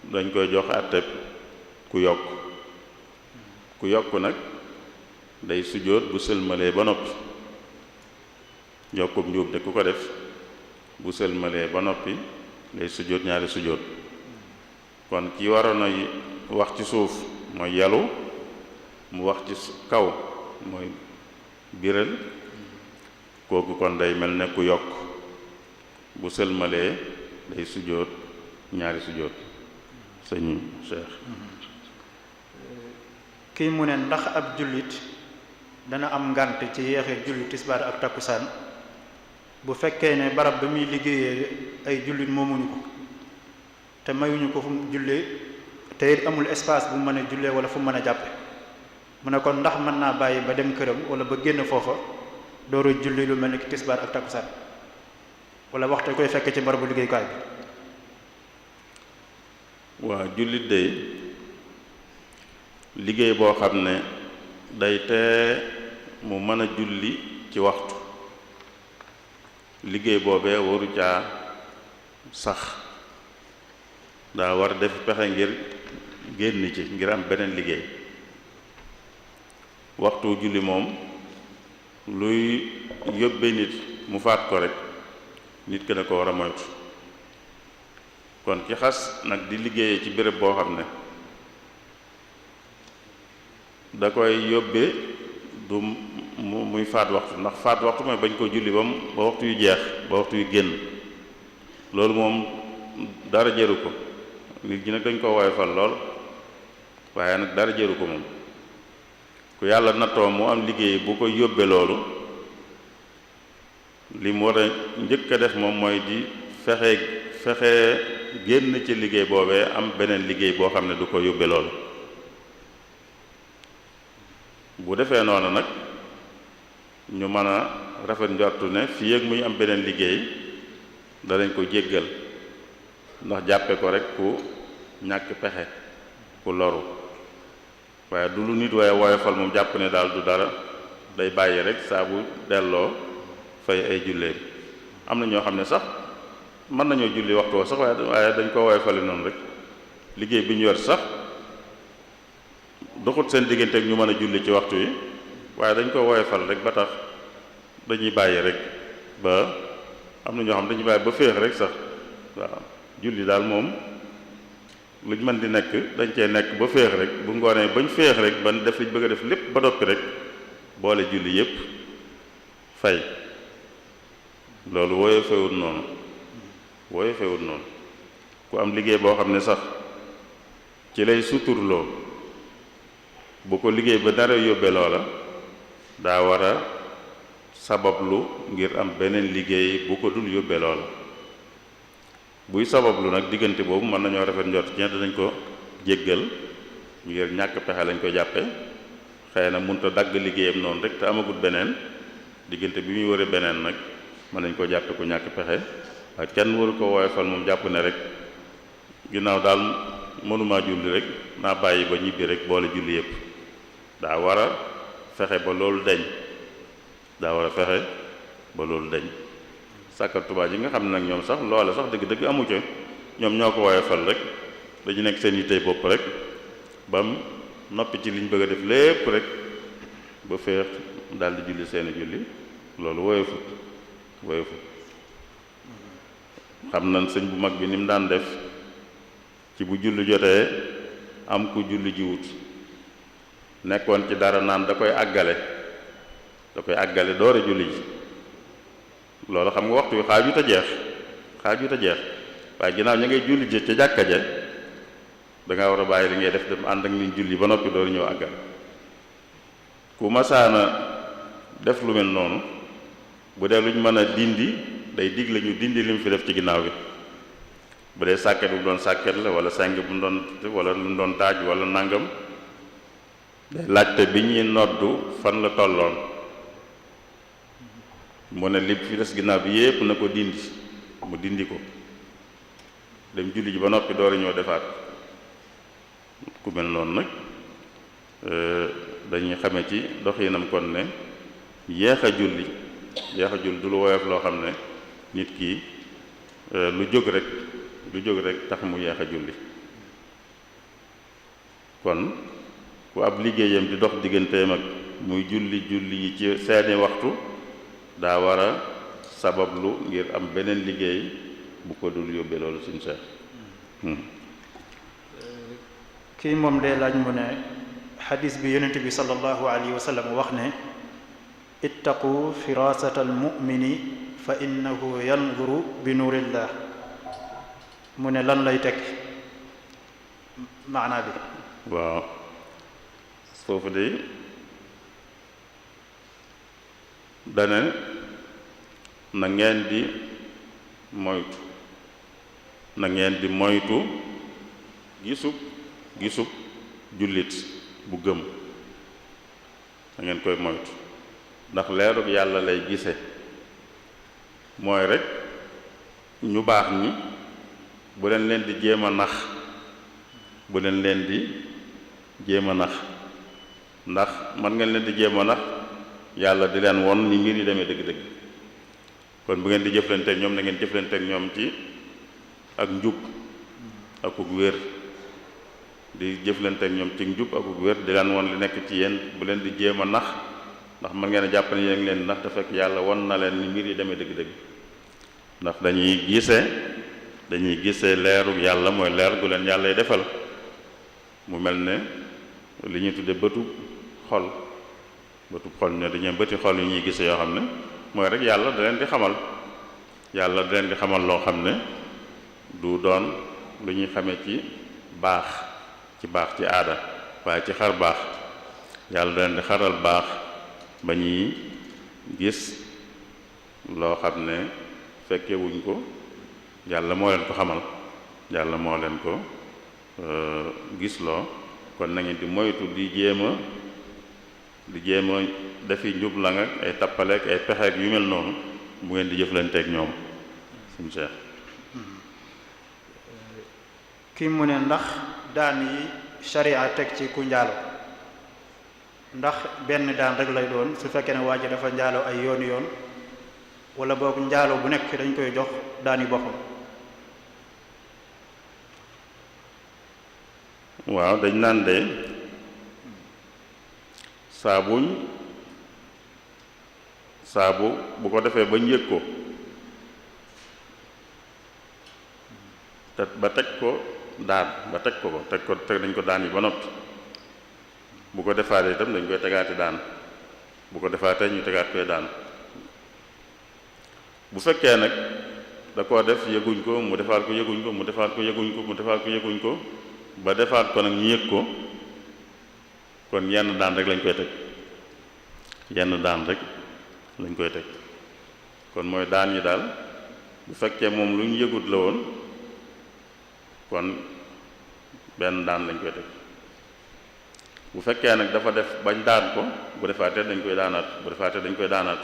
dañ koy jox àtteeb ku yokk nag day sujjóot bu sëlmalee ba noppi yokkub njuum te ku ko def bu sëlmalee ba noppi day sujjóot ñaari sujjóot. kon ki waroon a wax ci suuf mooy yalu, mu wax ci kaw mooy biral, kooku kon day mel ne ku yokk, bu sëlmalee day sujjóot ñaari sujjóot. sëñ Cheikh. kii mu ne ndax ab jullit dana am ngànt ci yéexe julli tisbaar ak takkusaan bu fekkee ne barab ba muy liggéeyee ay jullit moomuñu ko te mayuñu ko fu mu jullee te it amul espace bu mën a jullee wala fu mu mën a jàppe mu ne kon ndax mën naa bàyyi ba dem këram wala ba génn foofa dooru julli lu mel ni ki tisbaar ak takkusaan wala waxtu koy fekk ci barabu liggéeyukaay bi. waa jullit day liggéey boo xam ne day tee mu mën a julli ci waxtu, liggéey boobee waru caa sax, daa war def pexe ngir génn ci ngir am beneen liggéey. waxtu julli moom luy yóbbe nit mu faat ko rek nit ki da ko war a moytu. kon ki xas nag di liggéeyee ci béréb boo xam ne da koy yóbbee du muy faat waxtu, ndax faat waxtu mooy bañ ko julli ba waxtu yu jeex, ba waxtu yu génn, loolu moom dara jëru ko. nit ñi nag dañ ko woyofal lool, waaye nag dara jëru ko moom. ku yàlla nattoo mu am liggéey bu ko yóbbee loolu, li mu war a njëkk a def moom mooy di fexe génn ci liggéey boobee am beneen liggéey boo xam ne du ko yóbbe loolu. bu defee noonu nag ñu mën a rafet njortu ne fii ak muy am beneen liggéey danañ ko jéggal, ndax jàppe ko rek ku ñàkk pexe, ku loru. waaye du lu nit waaye woyofal moom jàpp ne daal du dara, day bàyyi rek saa bu delloo fay ay jullee. am na ñoo xam ne sax mën nañoo julli waxtu woo sax waaye dañ ko woyofale noonu rek, liggéey bi ñu yor sax doxut seen diggante ak ñu mën a julli ci waxtu yi, waaye dañ ko woyofal rek ba tax dañuy bàyyi rek ba am na ñoo xam dañuy bàyyi ba féex rek sax. waaw julli daal moom luñ mën di nekk dañ cee nekk ba féex rek, bu ngoonee bañ féex rek ban def liñ bëgg a def lépp ba noppi rek boole julli yépp fay. loolu woyofewut noonu, woyofewut noonu. ku am liggéey boo xam ne sax ci lay suturloo, bu ko liggéey ba dara yóbbe loola daa war a sabablu ngir am beneen liggéey bu ko dul yóbbe loola. buy sabablu nag diggante boobu mën nañoo rafet njort ci danañ ko jéggal ngir ñàkk pexe lañ ko jàppe, xëy na mënut a dagg liggéeyam noonu rek te amagut beneen, diggante bi muy wëre beneen nag mën nañ ko jàppe ku ñàkk pexe. waaye kenn waru ko woyofal moom jàpp ne rek ginnaaw daal mënumaa julli rek naa bàyyi ba ñibbi rek boole julli yépp. daa war a fexe ba loolu deñ, daa war a fexe ba loolu deñ. sàkkat Tuubaa yi nga xam ne nag ñoom sax loole sax dëgg-dëgg amu ca, ñoom ñoo ko woyofal rek, dañu nekk seen yittey bopp rek bam noppi ci liñ bëgg a def lépp rek ba féex daal di julli seeni julli. loolu woyofut woyofut. xam nañ sëñ bu mag bi ni mu daan def ci bu julli jotee am ku julli jiwut, nekkoon ci dara naan da koy àggale door a julli ji. loolu xam nga waxtu wi xaajut a jeex waaye ginnaaw ña ngay julli ji ca jàkka ja da nga war a bàyyi li ngay def dem ànd ak niñ julli ba noppi door ñëw àggal. ku masaana def lu mel noonu bu dee luñ mën a dindi day digle ñu dindi lim fi def ci ginnaaw bi. bu dee sàkket bu mu doon sàkket la wala seng bu mu doon wala lu mu doon daaj wala nangam, day laajte bi ñuy noddu fan la tolloon, mu ne li fi des ginnaaw bi yépp na ko dindi, mu dindi ko dem julli ji ba noppi door a ñëw defaat. ku mel noonu nag dañuy xame ci doxinam kon ne yeex a julli du lu woyof loo xam ne nit ki lu jóg rek tax mu yeex a julli. kon ku ab liggéeyam di dox digganteem ak muy julli yi ci seeni waxtu daa war a sabablu ngir am beneen liggéey bu ko dul yóbbee loolu suñu seex. kii moom day laaj mu ne xadis bi yonent bi sallallahu alayhi wa sallam wax ne ittaqu firasata almumini fa innahu yanzuru bi nuurillah mu ne lan lay teg maanaa bi. waaw foofu de dane na ngeen di moytu gisub jullit bu gëm da ngeen koy moytu ndax leerug yàlla lay gise mooy rek ñu baax ñi bu leen di jéem a nax bu leen di jéem a nax ndax man ngeen leen di jéem a nax yàlla di leen won ni mbir yi demee dëgg-dëgg kon bu ngeen di jëflanteek ñoom na ngeen jëflanteek ñoom ci ak njub akuk wér di jëflanteek ñoom ci njub akuk wér di leen won li nekk ci yéen bu leen di jéem a nax ndax mën ngeen a jàpp ne yéen leen nax te fekk yàlla won na leen ni mbir yi demee dëgg-dëgg ndax dañuy gisee leeru yàlla mooy leer gu leen yàlla defal mu mel ne li ñuy tudde bëtub xol ne dañuy bëti xol yu ñuy gisee yoo xam ne mooy rek yàlla da leen di xamal loo xam ne du doon lu ñuy xamee ci baax ci aada waaye ci xar baax yàlla da leen di xaral baax ba ñuy gis loo xam ne fekke wuñ ko yàlla moo leen ko xamal yàlla moo leen ko gis loo kon na ngeen di moytu di jéem a defi njublang ak ay tappaleek ay pexeek yu mel noonu bu ngeen di jëflanteek ñoom suñu Seex. kii mu ne ndax daan yi sharia teg ci ku njaalo ndax benn daan rek lay doon su fekkee ne waa ji dafa njaaloo ay yoon wala boog njaaloo bu nekk dañ koy jox daan yi boppam. waaw dañ naan de saabu bu ko defee bañ yëg ko te ba teg ko dañ ko daan yi ba noppi bu ko defaatee itam dañ koy tegaati daan bu ko defaatee ñu tegaat koy daan bu fekkee nag da koo def yëguñ ko mu defaat ko yëguñ ko mu defaat ko yëguñ ko mu defaat ko yëguñ ko ba defaat ko nag ñu yëg ko kon yenn daan rek lañ koy teg kon mooy daan yi daal bu fekkee moom lu ñu yëgut la woon kon benn daan lañ koy teg bu fekkee nag dafa def bañ daan ko bu defaatee dañ koy daanaat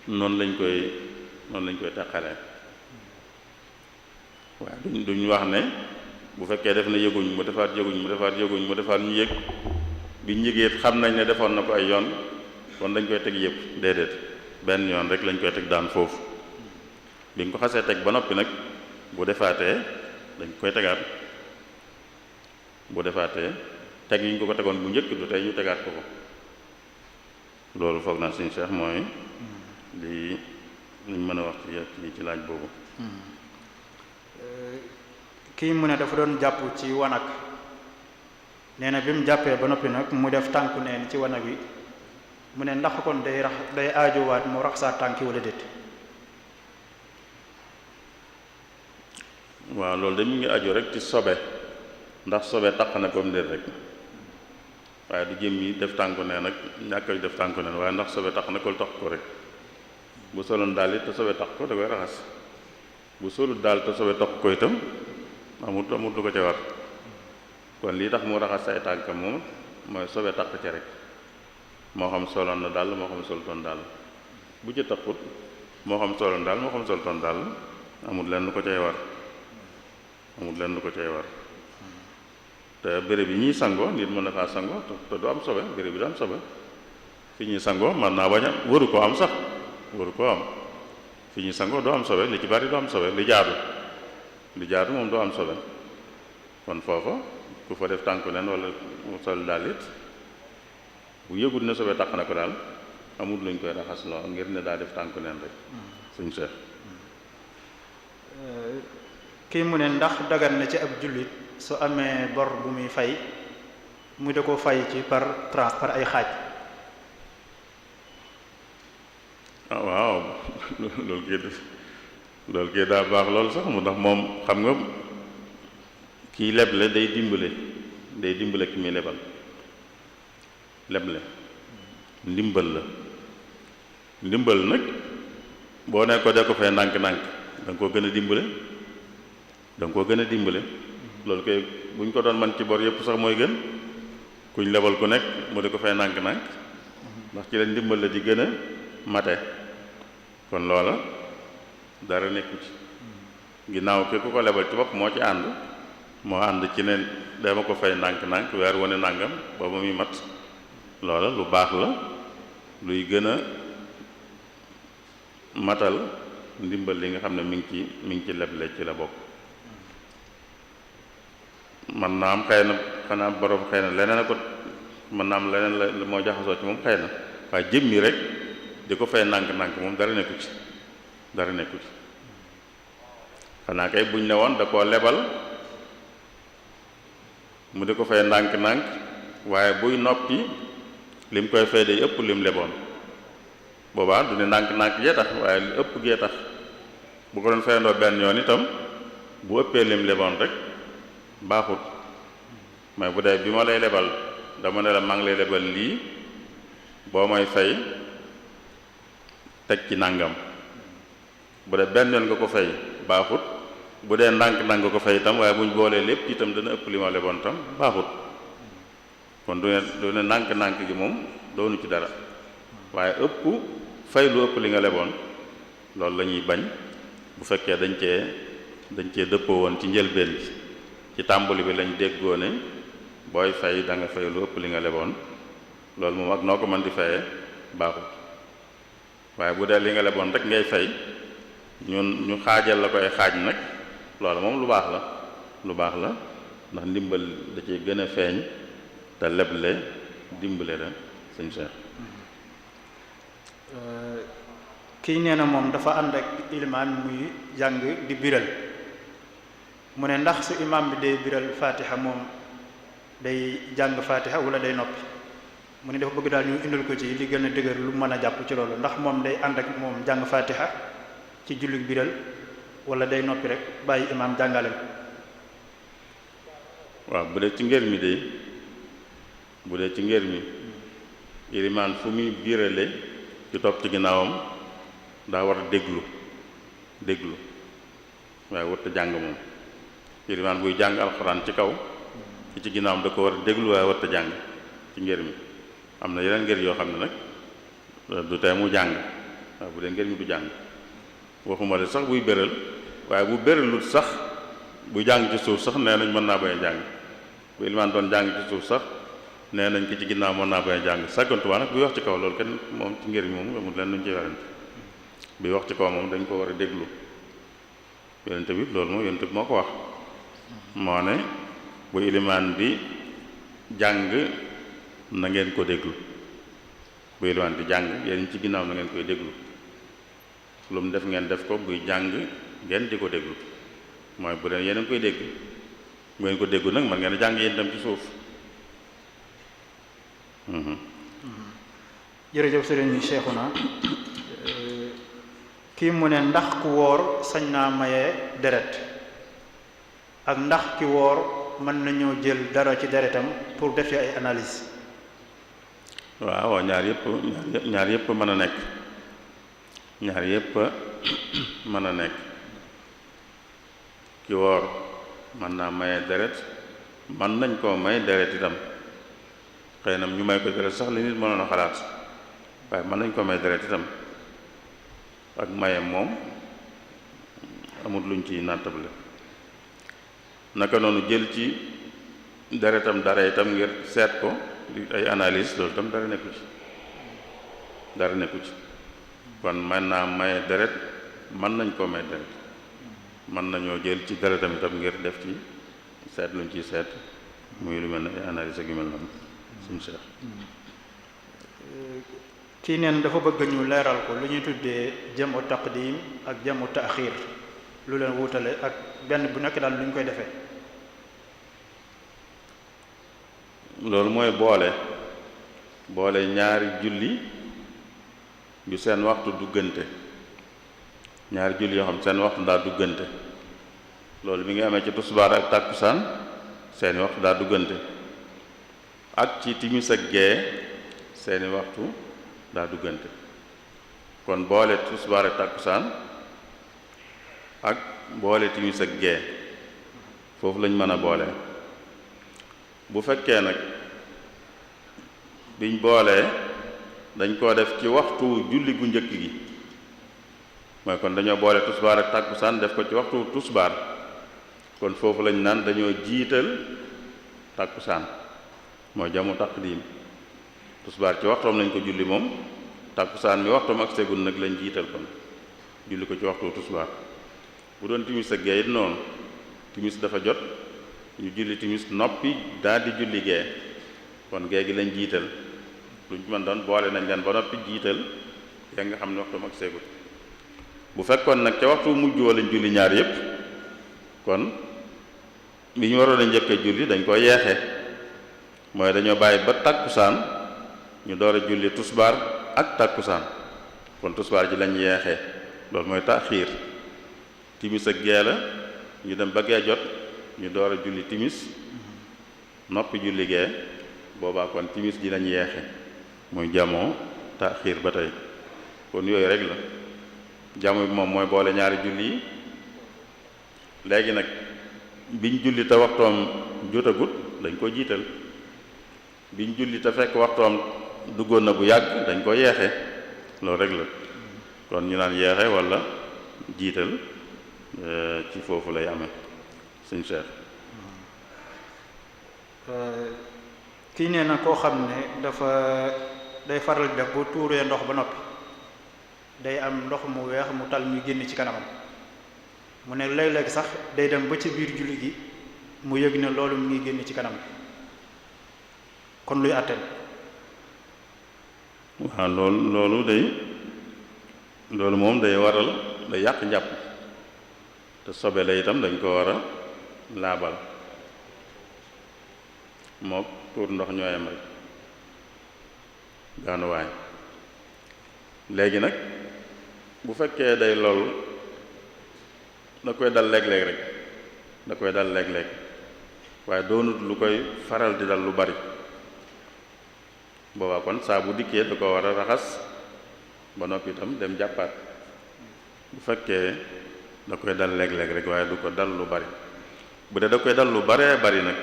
noonu lañ koy teqalee waaye duñ wax ne bu fekkee def na yëguñ mu defaat ñu yëg biñ yëgeet xam nañ ne defoon na ko ay yoon kon dañ koy teg yëpp déedéet benn yoon rek lañ koy teg daan foofu bi nga ko xasee teg ba noppi nag bu defaatee dañ koy tegaat bu defaatee teg yi ñu ko tegoon bu njëkk du tey ñu tegaat ko loolu foog naa suñu Cheikh mooy li ñu mën a wax ci laaj boobu. kii mu ne dafa doon jàpp ci wanag nee na bi mu jàppee ba noppi nag mu def tànku neen ci wanag wi mu ne ndax kon day aajowaat mu rax saa tànki wala déet. waaw loolu de mu ngi aju rek ci sobe ndax sobe taq na comme déet rek waaye du jëm yi def tànku neen nag ñàkk def tànku neen waaye ndax sobe taq na ko taq ko rek bu soloon daal it te sobe taq ko da koy raxas bu solut daal te sobe taq ko itam amut lu ko ca war kon lii tax mu raxas ay tànkam moom mooy sobe taq ca rek moo xam soloon na daal moo xam solutoon daal bu ci taqut moo xam soloon daal moo xam solutoon daal amut leen lu ko cay war te béréb yi ñuy sangoo nit mën na faa sangoo te du am sobe béréb bi du am sobe fi ñuy sangoo mën naa bañ a waru koo am sax waru koo am fi ñuy sangoo doo am sobe li ci bari doo am sobe li jaadu moom doo am sobe kon foofa ku fa def tànku leen wala mu sol daal it bu yëgut ne sobe taq na ko daal amul luñ koy raxas loo ngir ne daa def tànku neen rek suñ Cheikh. kii mu ne ndax dagan na ci ab jullit su amee bor bu muy fay mu da ko fay ci par tranche par ay xaaj. waaw loolu kii daa baax loolu sax mu ndax moom xam nga kii leble day dimbale ki muy lebal leble ndimbal la ndimbal nag boo ne ko de ko fay ndànk-ndànk da nga koo gën a dimbale loolu kay buñ ko doon man ci bor yëpp sax mooy gën kuñ lebal ku nekk mu di ko fay ndànk-ndànk ndax ci la ndimbal la di gën a mate kon loola dara nekku ci ginnaaw ki ku ko lebal ci bopp moo ànd ci ne dama ko fay ndànk-ndànk weer wane nàngam ba muy mat loola lu baax la luy gën a matal ndimbal li nga xam ne mi ngi ci leble ci la bokk. man naa am xëy na xanaa borom xëy na leneen a ko man naa am leneen la moo jaxasoo ci moom xëy na waaye jëmmi rek di ko fay nànk-nànk moom dara nekku ci xanaa kay buñ ne woon da koo lebal mu di ko fay ndànk-ndànk waaye buy noppi lim koy fay day ëpp lim leboon boobaa du ne ndànk-ndànk jee tax waaye li ëpp gee tax bu ko doon fayandoo benn yoon itam bu ëppee lim leboon rek baaxut mais bu dee bi ma lay lebal dama ne la maa ngi lay lebal lii boo may fay teg ci nàngam bu dee benn yoon nga ko fay baaxut bu dee ndànk-ndànk nga ko fay itam waaye buñ boolee lépp itam dana ëpp li ma leboon itam baaxut kon du ne ndànk-ndànk gi moom doonu ci dara waaye ëpp fay lu ëpp li nga leboon loolu la ñuy bañ bu fekkee dañ cee dëppoo woon ci njëlbeen bi ci tàmbali bi lañ déggoo ne booy fay da nga fay lu ëpp li nga leboon loolu moom ak noo ko mën di fayee baaxut waaye bu dee li nga leboon rek ngay fay ñu xaajal la koy xaaj nag loolu moom lu baax la ndax ndimbal da ciy gën a feeñ te leble dimbale la sëñ Cheikh. kii nee na moom dafa ànd ak ilimaan muy jàng di biral mu ne ndax su imaam bi day biral fatiha moom day jàng fatiha wala day noppi mu ne dafa bëgg daal ñu indil ko ci li gën a dëgër lu mën a jàpp ci loolu ndax moom day ànd ak moom jàng fatiha ci julli biral wala day noppi rek bàyyi imaam jàngale ko. waaw bu dee ci ngër mi ilimaan fu muy birale ci topp ci ginnaawam daa war a déglu waaye warut a jàng moom ilimaan buy jàng alxuraan ci kaw ci ginnaawam da ko war a déglu waaye warut a jàng ci ngër mi am na yeneen ngër yoo xam ne nag du tey mu jàng waaye bu dee ngër mi du jàng waxuma de sax buy béral waaye bu béralut sax bu jàng ci suuf sax nee nañ mën naa bañ a jàng bu ilimaan doon jàng ci suuf sax nee nañ ki ci ginnaaw mën naa bañ a jàng sàggantuwaa nag buy wax ci kaw loolu kenn moom ci ngër mi moom amul leen luñ ci werante buy wax ci kaw moom dañ ko war a déglu yonente bi loolu moom yonente bi moo ko wax moo ne bu ilimaan bi jàng na ngeen ko déglu bu ilimaan bi jàng yéen ci ginnaaw na ngeen koy déglu lu mu def ngeen def ko buy jàng ngeen di ko déglu mooy bu dee yéen a ngi koy dégg bu ngeen ko déggu nag man ngeen a jàng yéen dem ci suuf. jërëjëf sëriñ Cheikhouna kii mu ne ndax ku wóor sañ naa maye deret ak ndax ki wóor mën nañoo jël dara ci deretam pour def ci ay analyse. waaw ñaar yëpp mën a nekk ñaar yëpp mën a nekk ki wóor mën naa maye deret mën nañ koo may deret itam xëy na ñu may ko deret sax li nit mënoon a xalaat waaye mën nañ koo may deret itam ak mayem moom amul luñ ci nattable naka noonu jël ci deretam dara itam ngir seet ko ay analyse loolu itam dara nekku ci kon mën naa maye deret mën nañ koo may deret mën nañoo jël ci deretam itam ngir def ci seet luñ ciy seet muy lu mel ne ay analyse ak yu mel noonu suñu Cheikh. kii neen dafa bëgg ñu leeral ko lu ñuy tuddee jamu taqdim ak jamu taaxir lu leen wutale ak benn bu nekk daal lu ñu koy defee. loolu mooy boole ñaari julli yu seen waxtu duggante, ñaari julli yoo xam seen waxtu daa duggante. loolu mi ngi amee ci tusbaar ak tàkkusaan seeni waxtu daa duggante, ak ci timis ak gee seeni waxtu daa duggante. kon boole tusbaar ak tàkkusaan ak boole timis ak gee foofu lañ mën a boole. bu fekkee nag biñ boolee dañ koo def ci waxtu julli gu njëkk gi, mooy kon dañoo boole tusbaar ak tàkkusaan def ko ci waxtu tusbaar, kon foofu lañ naan dañoo jiital tàkkusaan, mooy jamu taqdim. tusbaar ci waxtoom lañ ko julli moom, tàkkusaan mi waxtoom ak segul nag lañ jiital kon julli ko ci waxtu tusbaar. bu doon timis ak gee it noonu, timis dafa jot ñu julli timis noppi daal di julli gee, kon gee gi lañ jiital. luñ mën doon boole nañ leen ba noppi jiital ya nga xam ne waxtoom ak segul. bu fekkoon nag ca waxtu mujj wala lañ julli ñaar yépp, kon li ñu waroon a njëkk a julli dañ ko yeexe, mooy dañoo bàyyi ba tàkkusaan ñu door a julli tusbaar ak tàkkusaan, kon tusbaar ji lañ yeexee, loolu mooy taaxiir. timis ak gee la ñu dem ba gee jot ñu door a julli timis noppi julli gee, boobaa kon timis ji lañ yeexe, muy jamoo taaxiir ba tey. kon yooyu rek la jamu bi moom mooy boole ñaari julli yi. léegi nag biñ julli te waxtoom jotagut dañ ko jiital, biñ julli te fekk waxtoom duggoon na bu yàgg dañ ko yeexe, loolu rek la. kon ñu naan yeexe walla jiital ci foofu lay amee. sëñ Cheikh. kii nee na koo xam ne day faral di def bu tuuree ndox ba noppi day am ndox mu weex mu tal muy génn ci kanamam, mu ne léeg-léeg sax day dem ba ci biir julli gi mu yëg ne loolu mu ngi génn ci kanam, kon luy àtteem. waaw loolu moom day waral day yàq njàpp, te sobe la itam dañ ko war a laabal, mook tuur ndox ñooyam rek gaanuwaay. léegi nag bu fekkee day loolu da koy dal léeg-léeg rek, da koy dal léeg-léeg waaye doonut lu koy faral di dal lu bari, boobaa kon saa bu dikkee da ko war a raxas ba noppi itam dem jàppaat. bu fekkee da koy dal léeg-léeg rek waaye du ko dal lu bari, bu dee da koy dal lu baree bari nag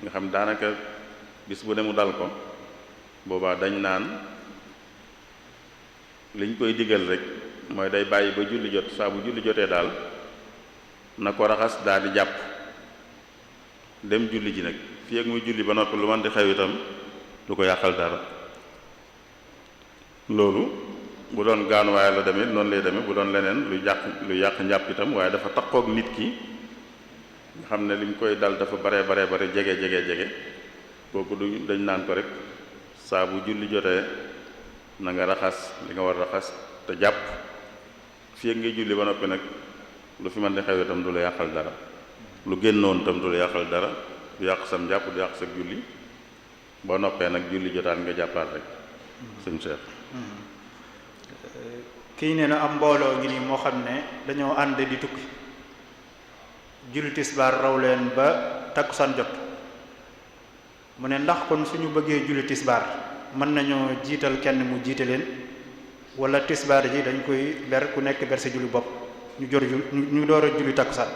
nga xam daanaka bis bu ne mu dal ko, boobaa dañ naan liñ koy digal rek mooy day bàyyi ba julli jot, saa bu julli jotee daal na ko raxas daal di jàpp dem julli ji nag. fii ak muy julli ba noppi lu man di xew itam du ko yàqal dara. loolu bu doon gaanuwaay la demee noonu lay demee, bu doon leneen lu yàq njàpp itam, waaye dafa takkook nit ki nga xam ne li mu koy dal dafa bare jege kooku dañ naan ko rek saa bu julli jotee na nga raxas li nga war raxas te jàpp. fii ak ngay julli ba noppi nag lu fi man di xew itam du la yàqal dara, lu génnoon itam du la yàqal dara, du yàq sam jàpp du yàq sa julli. boo noppee nag julli jotaat nga jàppaat rek. sëñ Cheikh. kii nee na am mbooloo ngi nii moo xam ne dañoo ànd di tukki, julli tisbaar raw leen ba takkusaan jot, mu ne ndax kon suñu bëggee julli tisbaar mën nañoo jiital kenn mu jiite leen, wala tisbaar ji dañ koy ber ku nekk ber sa julli bopp ñu door a julli takkusaan.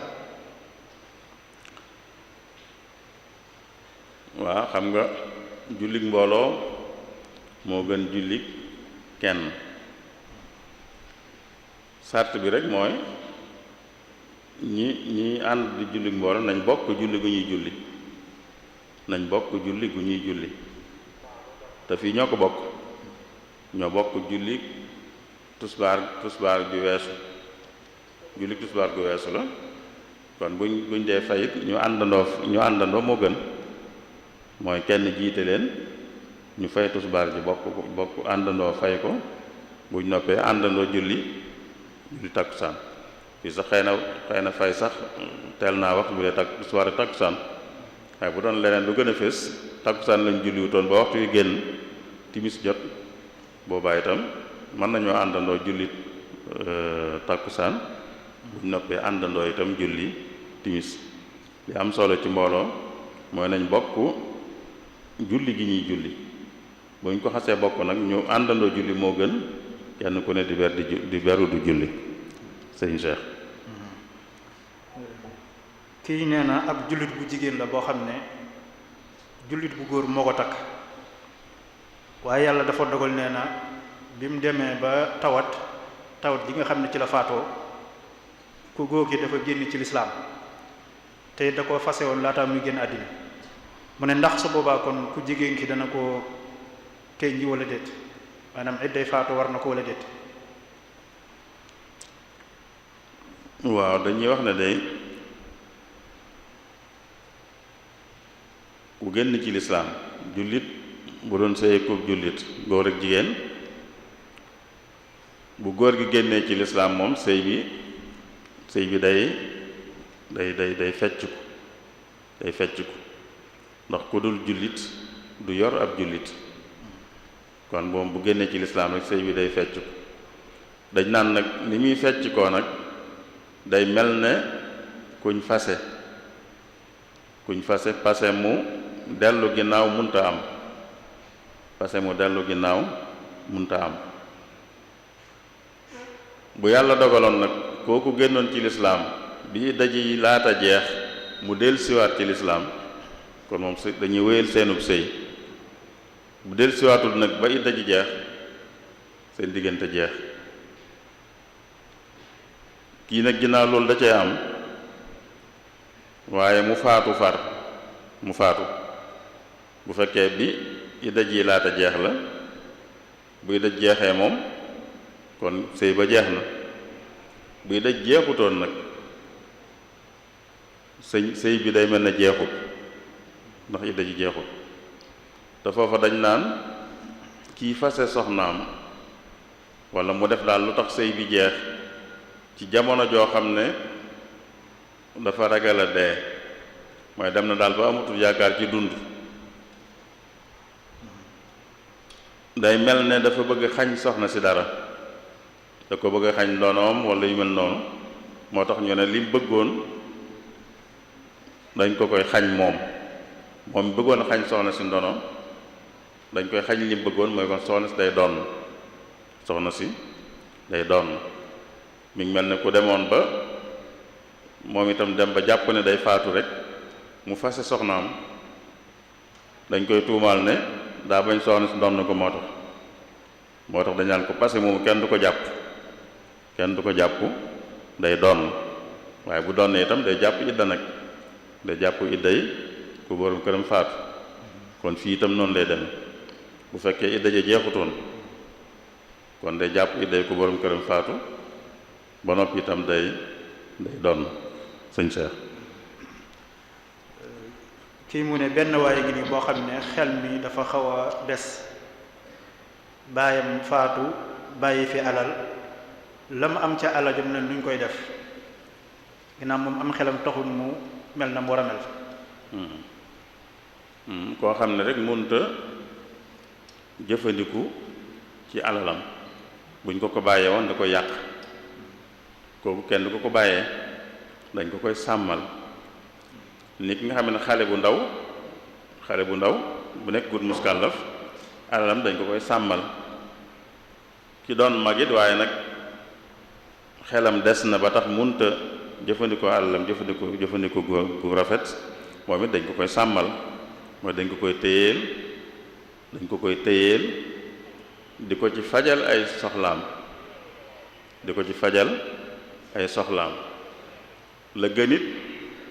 waaw xam nga jullik mbooloo moo gën jullik kenn. sart bi rek mooy ñi ànd di jullik mbooloo nañ bokk julli gu ñuy julli, nañ bokk julli gu ñuy julli, te fii ñoo ko bokk, ñoo bokk julli tusbaar ju weesu, julli tusbaar gu weesu la. kon buñ dee fayit ñu àndandoo moo gën, mooy kenn jiite leen ñu fay tusbaar ji bokk àndandoo fay ko buñ noppee àndandoo julli takkusaan fii sax xëy na fay sax teel naa wax bu dee soirée takkusaan waaye bu doon leneen lu gën a fés takkusaan lañ julliwutoon ba waxtu yu génn timis jot boobaa itam mën nañoo àndandoo julli takkusaan buñ noppee àndandoo itam julli timis li am solo ci mbooloo mooy nañ bokk julli gi ñuy julli buñ ko xasee bokk nag ñu àndandoo julli moo gën kenn ku ne di beru du julli sëñ Cheikh. kii nee na ab jullit bu jigéen la boo xam ne jullit bu góor moo ko takk waaye yàlla dafa dogal nee na bi mu demee ba tawat ji nga xam ne ci la faatoo ku góor gi dafa génn ci lislaam te da ko fase woon laataa muy génn àddina mu ne ndax su boobaa kon ku jigéen ki dana ko kay ji wala déet maanaam idday faatu war na ko wala déet. waaw dañuy wax ne day ku génn ci lislaam jullit bu doon sëy ko jullit góor ak jigéen bu góor gi génnee ci lislaam moom sëy bi day fecc ko ndax ku dul jullit du yor ab jullit kon moom bu génnee ci lislaam rek sëy bi day fecc ko dañ naan nag ni muy fecc koo nag day mel ne kuñ fase pase mu dellu ginnaaw munta am bu yàlla dogaloon nag kooku génnoon ci lislaam bi daji laata jeex mu del siwaat ci lislaam kon moom dañuy wéyal seenub sëy bu del siwaatul nag ba idda ji jeex seen diggante jeex kii nag ginnaaw loolu da cee am waaye mu faatu bu fekkee bi idda ji laata jeex la bu idda jeexee moom kon sëy ba jeex na bu idda jeexutoon nag sëy bi day mel ne jeexut ndax idda ji jeexut te foofa dañ naan kii fase soxnaam walla mu def daal lu tax sëy bi jeex ci jamono joo xam ne dafa ragal a dee mooy dem na daal ba amatul yaakaar ci dund day mel ne dafa bëgg xañ soxna si dara da ko bëgg xañ ndonoom walla yu mel noonu moo tax ñu ne li bëggoon dañ ko koy xañ moom bëggoon xañ soxna si ndonoom dañ koy xañ li bëggoon mooy kon soxna si day doon mi ngi mel ne ku demoon ba moom itam dem ba jàpp ne day faatu rek mu fase soxnaam dañ koy tuumaal ne daa bañ soxna si doon na ko moo tax dañ naan ko passé moomu kenn du ko jàpp day doon waaye bu doon ne itam day jàpp idda nag day jàpp idda yi ku borom këram faatu kon fii itam noonu lay dem bu fekkee idda ja jeexutoon kon day jàpp idda yi ku borom këram faatu ba noppi itam day doon sëñ Cheikh. kii mu ne benn waaye ngi nii boo xam ne xel mi dafa xaw a des baayam faatu bàyyi fi alal la mu am ca alal jëm na nuñ koy def ginnaaw moom am xelam taxul mu mel na mu war a mel. koo xam ne rek mënta jëfandiku ci alalam buñ ko bàyyee woon da koy yàq kooku kenn du ko bàyyee dañ ko koy sàmmal nit ki nga xam ne xale bu ndaw bu nekk gut muskàllaf alalam dañ ko koy sàmmal ki doon magit waaye nag xelam des na ba tax munta jëfandikoo alalam jëfandikoo gu rafet moom it dañ ko koy sàmmal mooy dañ ko koy téyeel di ko ci fajal ay soxlaam la gënit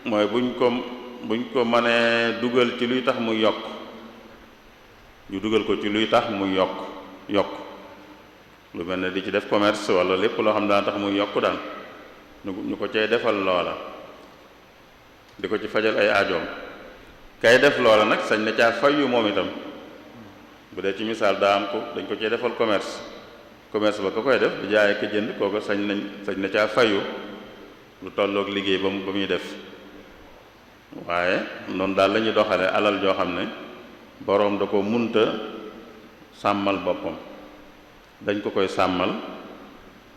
mooy buñ ko mënee dugal ci luy tax muy yokk ñu dugal ko ci luy tax muy yokk lu mel ne di ci def commerce wala lépp loo xam daan tax muy yokk daal ñu ko cay defal loola di ko ci fajal ay aajoom kay def loola nag sañ na caa fayu moom itam bu dee ci misaal daa am ko dañ ko cee defal commerce ba ko koy def di jaay ak jënd kooku sañ na caa fayu lu tolloog liggéey ba muy def waaye noonu daal la ñuy doxale alal joo xam ne boroom da ko munta sàmmal boppam dañ ko koy sàmmal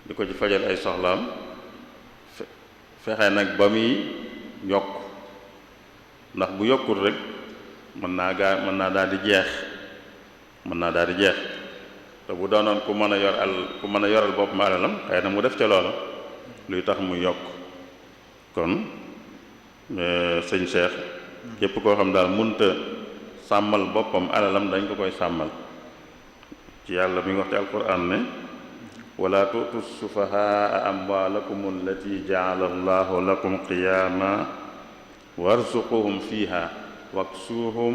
di ko ci fajal ay soxlaam fexe nag ba muy yokk ndax bu yokkul rek mën naa daal di jeex te bu doonoon ku mën a yoral boppam alalam xëy na mu def ca loola luy tax mu yokk kon sëñ Cheikh képp koo xam daal munta sàmmal boppam alalam dañ ko koy sàmmal ci yàlla mi ngi wax ci alquran ne wala tu'tu sufahaa amwaalakum allati ja'ala allahu lakum qiyaama warzuquhum fiha waksuuhum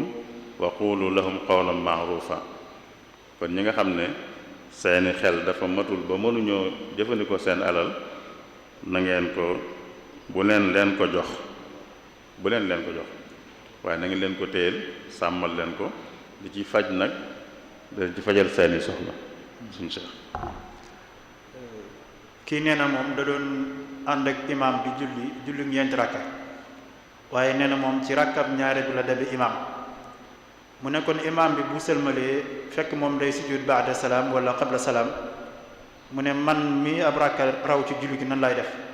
wa qulu lahum qawlan ma'ruufa kon ñi nga xam ne seeni xel dafa matul ba mënuñoo jëfandikoo seen alal na ngeen ko bu leen ko jox waaye na ngeen leen ko téyel sàmmal leen ko di ci faj nag dañ ci fajal seeni soxla suñu Cheikh kii nee na moom da doon ànd ak imaam di julli ñeenti rakka waaye nee na moom ci rakkab ñaare bi la dabe imaam mu ne kon imaam bi bu sëlmalee fekk moom day sujud ba'da salaam wala qabla salaam mu ne man mi ab rakka raw ci julli gi nan lay def.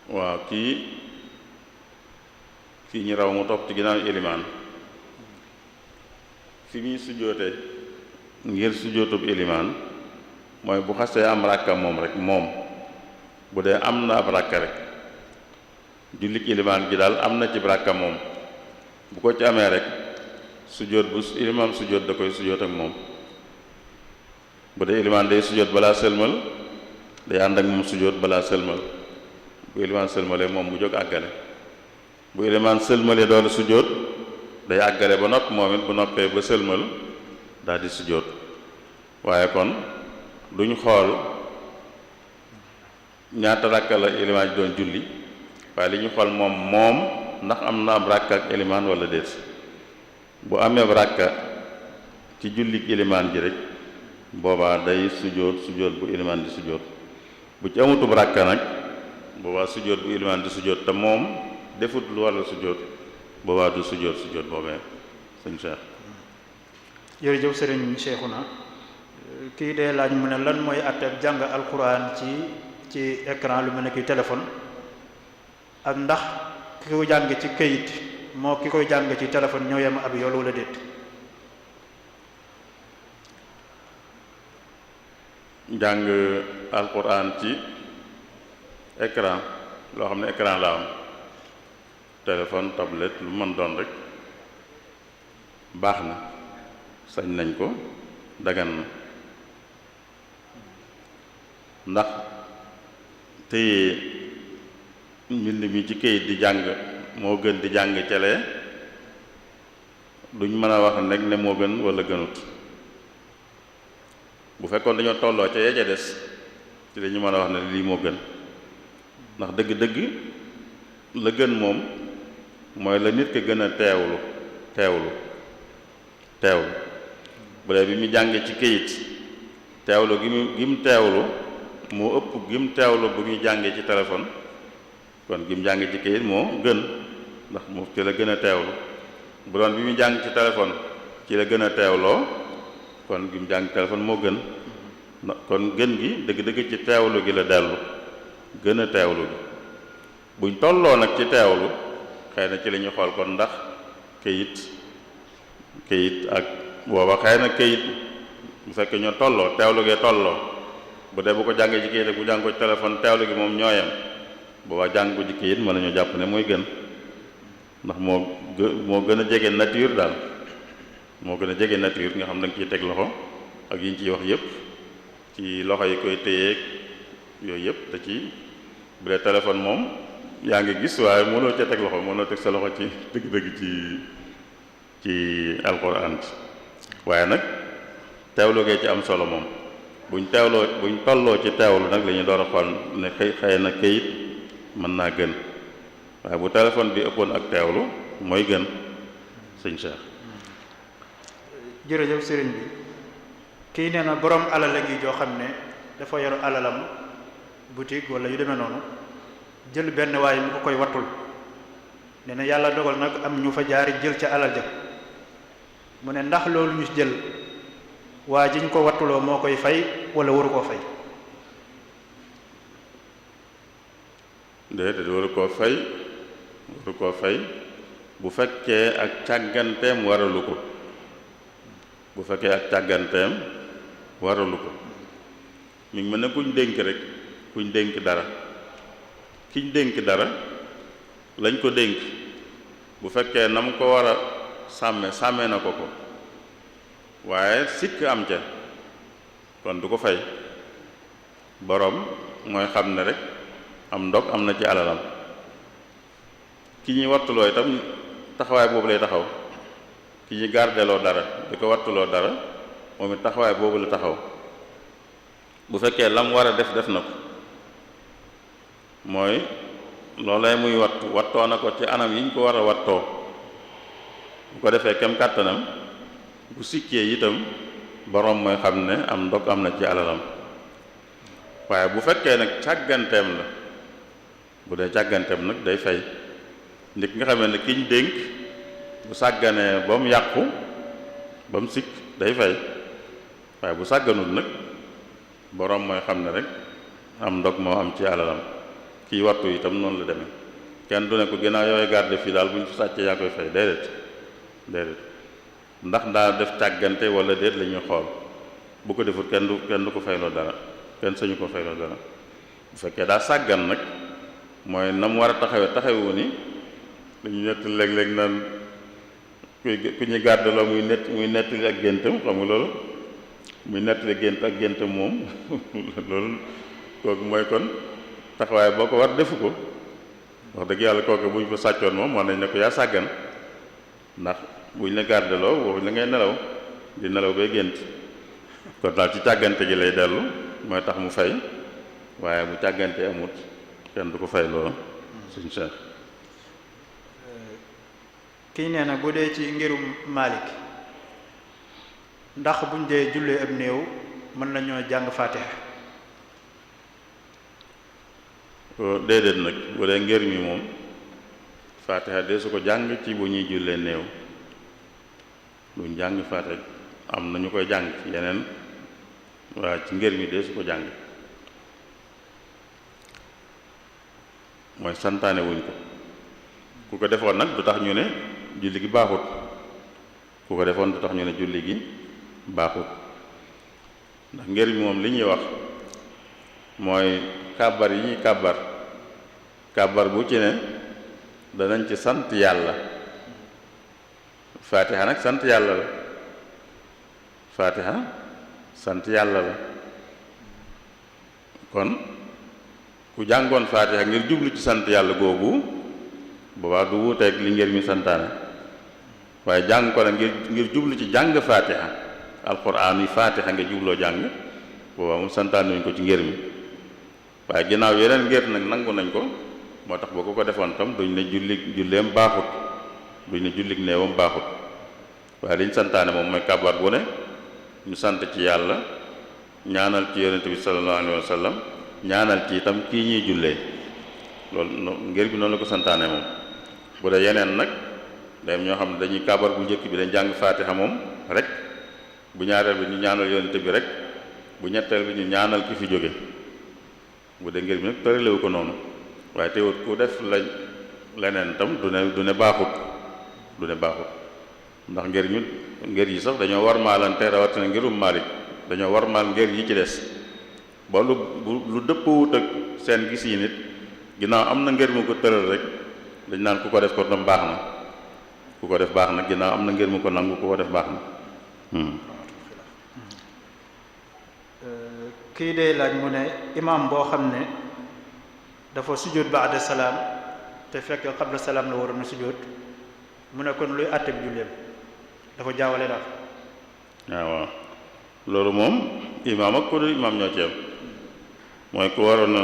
waaw kii ñu raw mu topp ci ginnaaw ilimaan fi muy sujjóote ngir sujjóotub ilimaan mooy bu xasee am rakka moom rek moom bu dee am na ab rakka rek jullik ilimaan gi daal am na ci rakka moom bu ko ci amee rek sujjóot bu ilimaan sujjóot da koy sujjóot ak moom bu dee ilimaan day sujjóot balaa sëlmal day ànd ak moom sujjóot balaa sëlmal bu ilimaan sëlmalee moom mu jóg àggale bu ilimaan sëlmalee doolu sujjóot day àggale ba nopp moom it bu noppee ba sëlmal daal di sujjóot waaye kon duñ xool ñaata rakka la ilimaan ji doon julli waaye li ñu xool moom ndax am na ab rakka ak ilimaan wala déet bu amee ab rakka ci julli ilimaan ji rek boobaa day sujjóot bu ilimaan di sujjóot bu ci amutub rakka nag boobaa sujjóot bu ilimaan di sujjóot te moom defut lu walla sujjóot boobaa du sujjóot boobee sëñ Cheikh. jërëjëf sëriñ Cheikhouna kii dee laaj mu ne lan mooy àtteeb jàng alquran ci écran lu mel ne ki téléphone ak ndax ki ko jàng ci këyit moo ki koy jàng ci téléphone ñoo yem ab yool wala déet. jàng alquran ci écran loo xam ne écran la am téléphone tablette lu mën doon rek baax na sañ nañ ko dagan na ndax téye mbind mi ci këyit di jàng moo gën di jàng celee duñ mën a wax nag ne moo gën wala gënut bu fekkoon dañoo tolloo ca yee ca des ci la ñu mën a wax ne lii moo gën ndax dëgg-dëgg la gën moom mooy la nit ko gën a teewlu bu dee bi mu jàngee ci këyit teewlu gi mu teewlu moo ëpp gi mu teewlu bu muy jàngee ci téléphone kon gi mu jàngee ci këyit moo gën ndax mu ci la gën a teewlu bu doon bi muy jàng ci téléphone ci la gën a teewloo kon gi mu jàng ci téléphone moo gën kon gën gi dëgg-dëgg ci teewlu gi la dellu gën a teewlu gi buñ tolloo nag ci teewlu xëy na ci la ñuy xool kon ndax këyit ak booba xëy na këyit bu fekkee ñoo tolloo teewlu gee tolloo bu dee bu ko jàngee ci këyit ak bu jàng ko ci téléphone teewlu gi moom ñooyam boobaa jàng ko ci këyit mën nañu jàpp ne mooy gën ndax moo gën a jege nature daal moo gën a jege nature nga xam da nga ciy teg loxo ak yi ñu ciy wax yépp ci loxo yi koy téyeeg yooyu yépp da ci bu dee téléphone moom yaa ngi gis waaye mënoo ca teg loxo mënoo teg sa loxo ci dëgg-dëgg ci alquran waaye nag teewlu gee ci am solo moom buñ tolloo ci teewlu nag la ñuy door a xool ne xëy na këyit mën naa gën waaye bu téléphone bi ëppoon ak teewlu mooy gën sëñ Cheikh. jërëjëf sëriñ bi kii nee na borom alal la ngi joo xam ne dafa yor alalam boutique wala yu demee noonu jël benn waaye mu ko koy wattul nee na yàlla dogal nag am ñu fa jaari jël ca alal ja mu ne ndax loolu ñu jël waa ji ñu ko wattuloo moo koy fay wala waru koo fay. déedéet waru koo fay bu fekkee ak càgganteem waralu ko bu fekkee ak càgganteem waralu ko mi ngi mel ne kuñ dénk rek kuñ dénk dara kiñ dénk dara lañ ko dénk bu fekkee na mu ko war a sàmme na ko waaye sikk am ca kon du ko fay boroom mooy xam ne rek am ndog am na ci alalam ki ñuy wattuloo itam taxawaay boobu lay taxaw ki ñuy gardeloo dara di ko wattuloo dara moom it taxawaay boobu la taxaw bu fekkee lam war a def na ko mooy loolee muy wattoo na ko ci anam yi ñu ko war a wattoo bu ko defee kem kàttanam bu sikkee itam boroom mooy xam ne am ndog am na ci alalam waaye bu fekkee nag càgganteem la bu dee càgganteem nag day fay nit nga xamee ne kiñ dénk bu sàgganee ba mu yàqu ba mu sikk day fay waaye bu sàgganul nag boroom mooy xam ne rek am ndog moo am ci alalam kii wattu itam noonu la demee kenn du ne ko ginnaaw yooyu garde fii daal bu ñu fi sàccee yaa koy fay déedéet ndax daa def càggante wala déet la ñuy xool bu ko defut kenn du ko fayloo dara kenn sañu ko fayloo dara bu fekkee daa sàggan nag mooy na mu war a taxawu ni dañu nett léeg-léeg naan ku ñu gàddaloo muy nettali ak géntam xam nga loolu muy nettali gént ak géntam moom loolu kooku mooy kon taxawaay boo ko war defu ko wax dëgg yàlla kooku bu ñu ko sàccoon moom mën nañ ne ko yaa sàggan ndax buñ la gàddaloo waxuñ la ngay nelaw di nelaw bay gént kon daal ci càggante gi lay dellu mooy tax mu fay waaye bu càggante amut kenn du ko fay loolu suñ Cheikh kii nee na bu dee ci ngirum Maalik ndax buñ dee jullee ab néew mën nañoo jàng Faatiha. déedéet nag bu dee ngir mi moom Faatiha de su ko jàng ci bu ñuy jullee néew duñ jàng Faatiha am na ñu koy jàng ci yeneen waaye ci ngir mi de su ko jàng mooy santaane wuñ ko ku ko defoon nag du tax ñu ne julli gi baaxut ku ko defoon du tax ñu ne julli gi baaxut ndax ngir mi moom li ñuy wax mooy kàbbar yi ñuy kàbbar bu ci ne danañ ci sant yàlla Faatiha nag sant yàlla la Faatiha sant yàlla la kon ku jàngoon Faatiha ngir jublu ci sant yàlla googu boobaa du wuuteeg li ngir mi santaane waaye jàng ko nag ngir jublu ci jàng Faatiha alxuraan yi Faatiha nga jubloo jàng boobaa moom santaane wuñ ko ci ngir mi waaye ginnaaw yeneen ngir nag nangu nañ ko moo tax boo ko defoon tam duñ ne julleem baaxut duñ ne jullig néewam baaxut waaye liñ santaane moom mooy kàbbar bu ne ñu sant ci yàlla ñaanal ci yonent bi sallallahu alayhi wa sallam ñaanal ci itam kii ñuy jullee loolu ngir bi noonu la ko santaane moom bu dee yeneen nag day ñoo xam ne dañuy kàbbar bu njëkk bi dañ jàng Faatiha moom rek bu ñaareel bi ñu ñaanal yonent bi rek bu ñetteel bi ñu ñaanal ki fi jóge bu dee ngir bi nag tëralewu ko noonu waaye teewut ku def leneen tam du ne baaxut ndax ngir yi sax dañoo war maalante rawatina ngirum Maalik dañoo war maal ngir yi ci des ba lu dëppwut ak seen gis yi nit ginnaaw am na ngir mu ko tëral rek dañ naan ku ko def ko tam baax na ku ko def baax na ginnaaw am na ngir mu ko nangu ku ko def baax na kii day laaj mu ne imaam boo xam ne dafa sujjóot ba'da salaam te fekk qabla salaam la waroon a sujjóot mu ne kon luy àtte bi julleem dafa jaawale daal. waaw loolu moom imaam ak ku dul imaam ñoo ci am mooy ku waroon a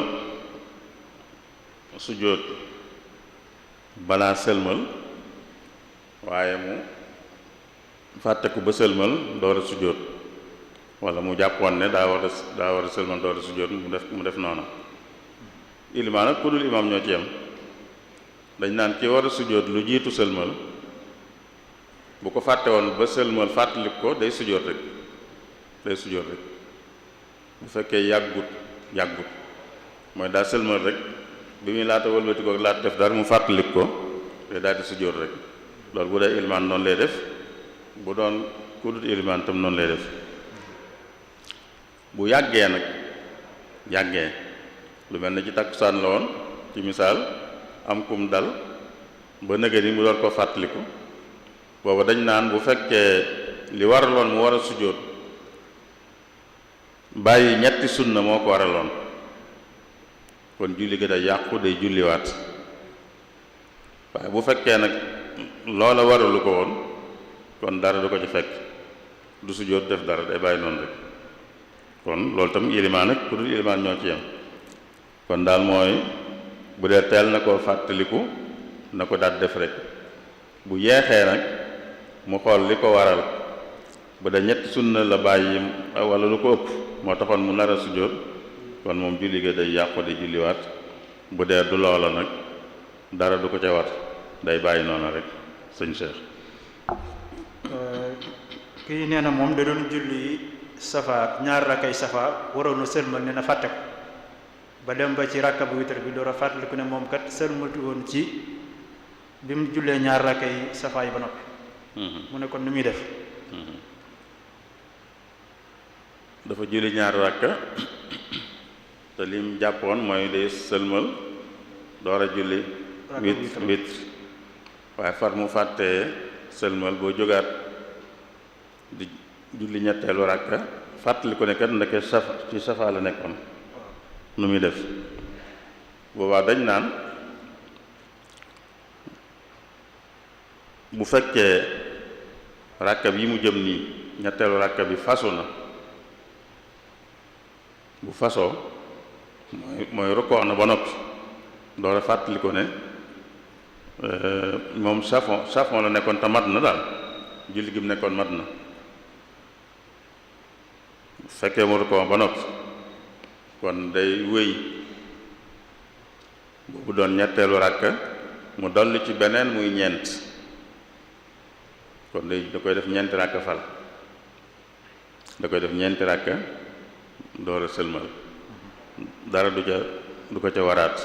sujjóot balaa sëlmal waaye mu fàtte ko ba sëlmal door a sujjóot wala mu jàppoon ne daa war a sëlmal door a sujjóot mu def noona ilimaan ak ku dul imaam ñoo ci yem dañ naan ki war a sujjóot lu jiitu sëlmal bu ko fàtte woon ba sëlmal fàttalik ko day sujjóot rek bu fekkee yàggut mooy daa sëlmal rek bi muy laata wëlbati ko laata def dara mu fàttalik ko day daal di sujjóot rek loolu bu dee ilimaan noonu lay def bu doon ku dul ilimaan tam noonu lay def bu yàggee lu mel ne ci takkusaan la woon ci misaal am kum dal ba nëgë ni mu door ko fàttaliku booba dañ naan bu fekkee li waraloon mu war a sujjóot bàyyi ñetti sunna moo ko waraloon kon julli ga day yàqu day julliwaat waaye bu fekkee nag loola waralu ko woon kon dara du ko ci fekk du sujjóot def dara day bàyyi noonu rek kon loolu tam ilimaan ak ku dul ilimaan ñoo ci yem kon daal mooy bu dee teel na koo fàttaliku na ko daal def rek bu yeexee nag mu xool li ko waral bu dee ñetti sunna la bàyyi wala lu ko ëpp moo taxoon mu nar a sujjóot kon moom julli ga day yàqu di julliwaat bu dee du loola nag dara du ko ca war day bàyyi noonu rek sëñ Cheikh. kii nee na moom da doon julli safa ñaar rakkay safa waroon na sëlmal ne na fàtte ko ba dem ba ci rakka bu witar bi door a fàttaliku ne moom kat sëlmatu woon ci bi mu jullee ñaar rakkay safa yi ba noppi. mu ne kon nu muy def. dafa julli ñaar rakka te lim jàppoon mooy day sëlmal door a julli wit waaye far mu fàttee sëlmal boo jógaat di julli ñetteelu rakka fàttali ko ne kat ndeke ci safa la nekkoon nu muy def boobaa dañ naan bu fekkee rakka bi mu jëm nii ñetteelu rakka bi fasu na bu fasoo mooy rukkoo na ba noppi door a fàttali ko ne moom safon la nekkoon te mat na daal julli gi mu nekkoon mat na bu fekkee mu rukkoo ba noppi kon day wéy boobu doon ñetteelu ràkka mu dolli ci beneen muy ñeent kon da koy def ñeenti ràkka fal da koy def ñeenti ràkka door a sëlmal dara du ko ca waraat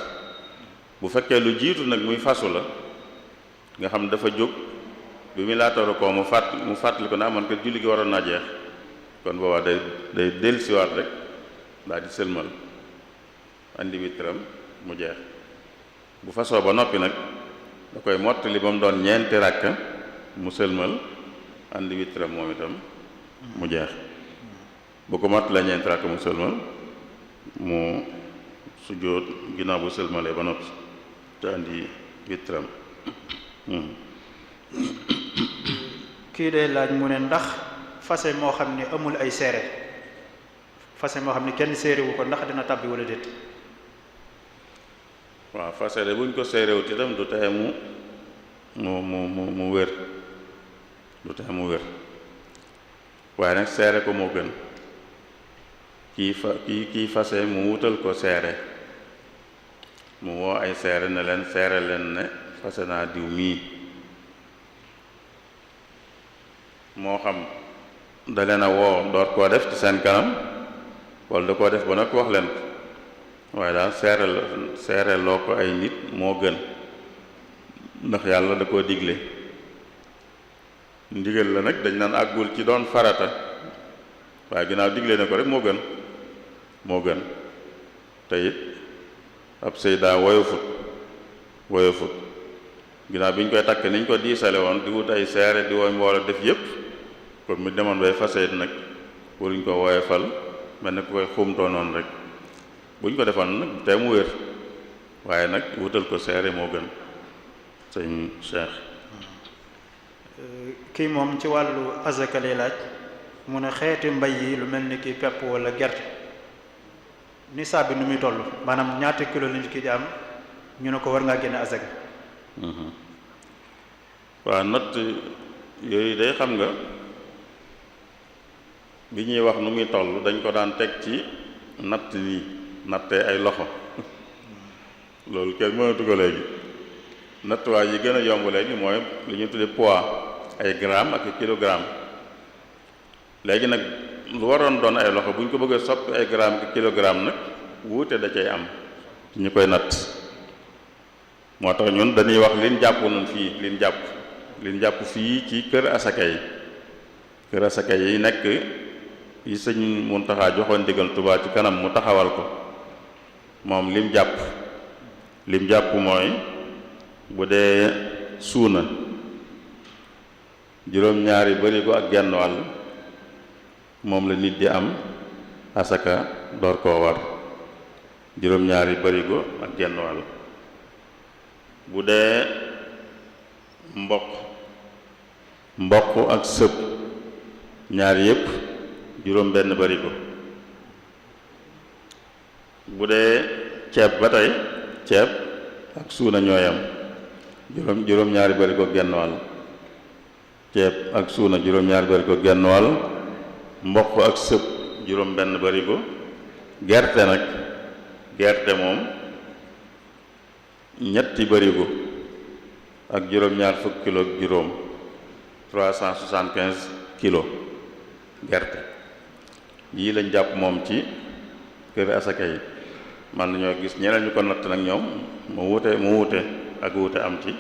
bu fekkee lu jiitu nag muy fasu la nga xam ne dafa jóg bi muy laataru ko mu fàttali ko naa man ko julli gi waroon naa jeex kon boobaa day dellusiwaat rek daal di sëlmal andi witram mu jeex bu fasoo ba noppi nag da koy mottali ba mu doon ñeenti ràkka mu sëlmal andi witram moom itam mu jeex bu ko mottalee ñeenti ràkka mu sëlmal mu sujjóot ginnaaw bu sëlmalee ba noppi te andi witram. kii day laaj mu ne ndax fase moo xam ne amul ay seere fase moo xam ne kenn séerewu ko ndax dina tàbbi wala déet. waaw fase de buñ ko séerewut itam du tee mu wér du tee mu wér waaye nag seere ko moo gën kii fase mu wutal ko seere mu woo ay seere ne leen seere leen ne fase naa diw mii moo xam da leen a woo door koo def ci seen kanam wala da koo def ba nag wax leen ko waaye daal seere loo ko ay nit moo gën ndax yàlla da koo digle ndigal la nag dañ naan àggul ci doon farata waaye ginnaaw digle na ko rek moo gën te it ab sëy daa woyofut ginnaaw bi ñu koy takk niñ ko diisale woon di wut ay seere di woy mbooloo def yépp kon mu demoon bay fase nag waruñ ko woyofal mel ne ku koy xumtoo noonu rek buñ ko defoon nag te mu wér waaye nag wutal ko seere moo gën sëñ Cheikh. kii moom ci wàllu azaka lay laaj mu ne xeeti mbay yi lu mel ni ki pepp wala gerte nisaab bi nu muy toll maanaam ñaata kilo la nit ki di am ñu ne ko war ngaa génne azaka. waaw natt yooyu day xam nga bi ñuy wax nu muy toll dañ ko daan teg ci natt nii nattee ay loxo loolu kenn mënatu ko léegi nattuwaay yi gën a yomb léegi mooy li ñu tudde poids ay gramme ak kilogramme léegi nag lu waroon doon ay loxo bu ñu ko bëggee soppi ay gramme ak kilogramme nag wuute da cay am ci ñu koy natt moo tax ñun dañuy wax liñ jàpp nun fii liñ jàpp fii ci kër asaka yi nekk yi sëñ Muntaxa joxoon digal Tuubaa ci kanam mu taxawal ko moom lim jàpp mooy bu dee suuna juróom-ñaari barigo ak genn wàll moom la nit di am asaka door koo war juróom-ñaari barigo ak genn wàll bu dee mboq ak sëb ñaari yépp juróom benn barigo bu dee ceeb ba tey ceeb ak suuna ñooyam juróom-ñaari barigo genn wàll ceeb ak suuna juróom-ñaari barigo genn wàll mboq ak sëb juróom benn barigo gerte moom ñetti barigo ak juróom-ñaar fukk kilo ak juróom 375 kilo gerte yii lañ jàpp moom ci kër asaka yi man nañoo gis ñeneen ñu ko natt nag ñoom mu wuute ak wuute am ci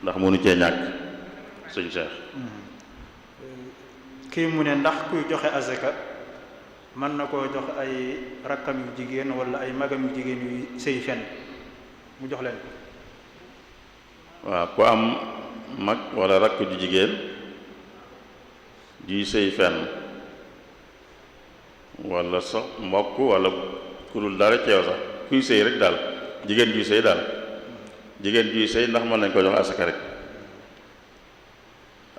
ndax mënu cee ñàkk sëñ Cheikh. kii mu ne ndax kuy joxe asaka mën na koo jox ay rakkam yu jigéen wala ay magam yu jigéen yu sëy fenn mu jox leen ko. waaw ku am mag wala rakk ju jigéen juy sëy fenn wala so mbokk wala ku dul dara ceew sax kuy sëy rek daal jigéen juy sëy ndax mën nañ ko jox asaka rek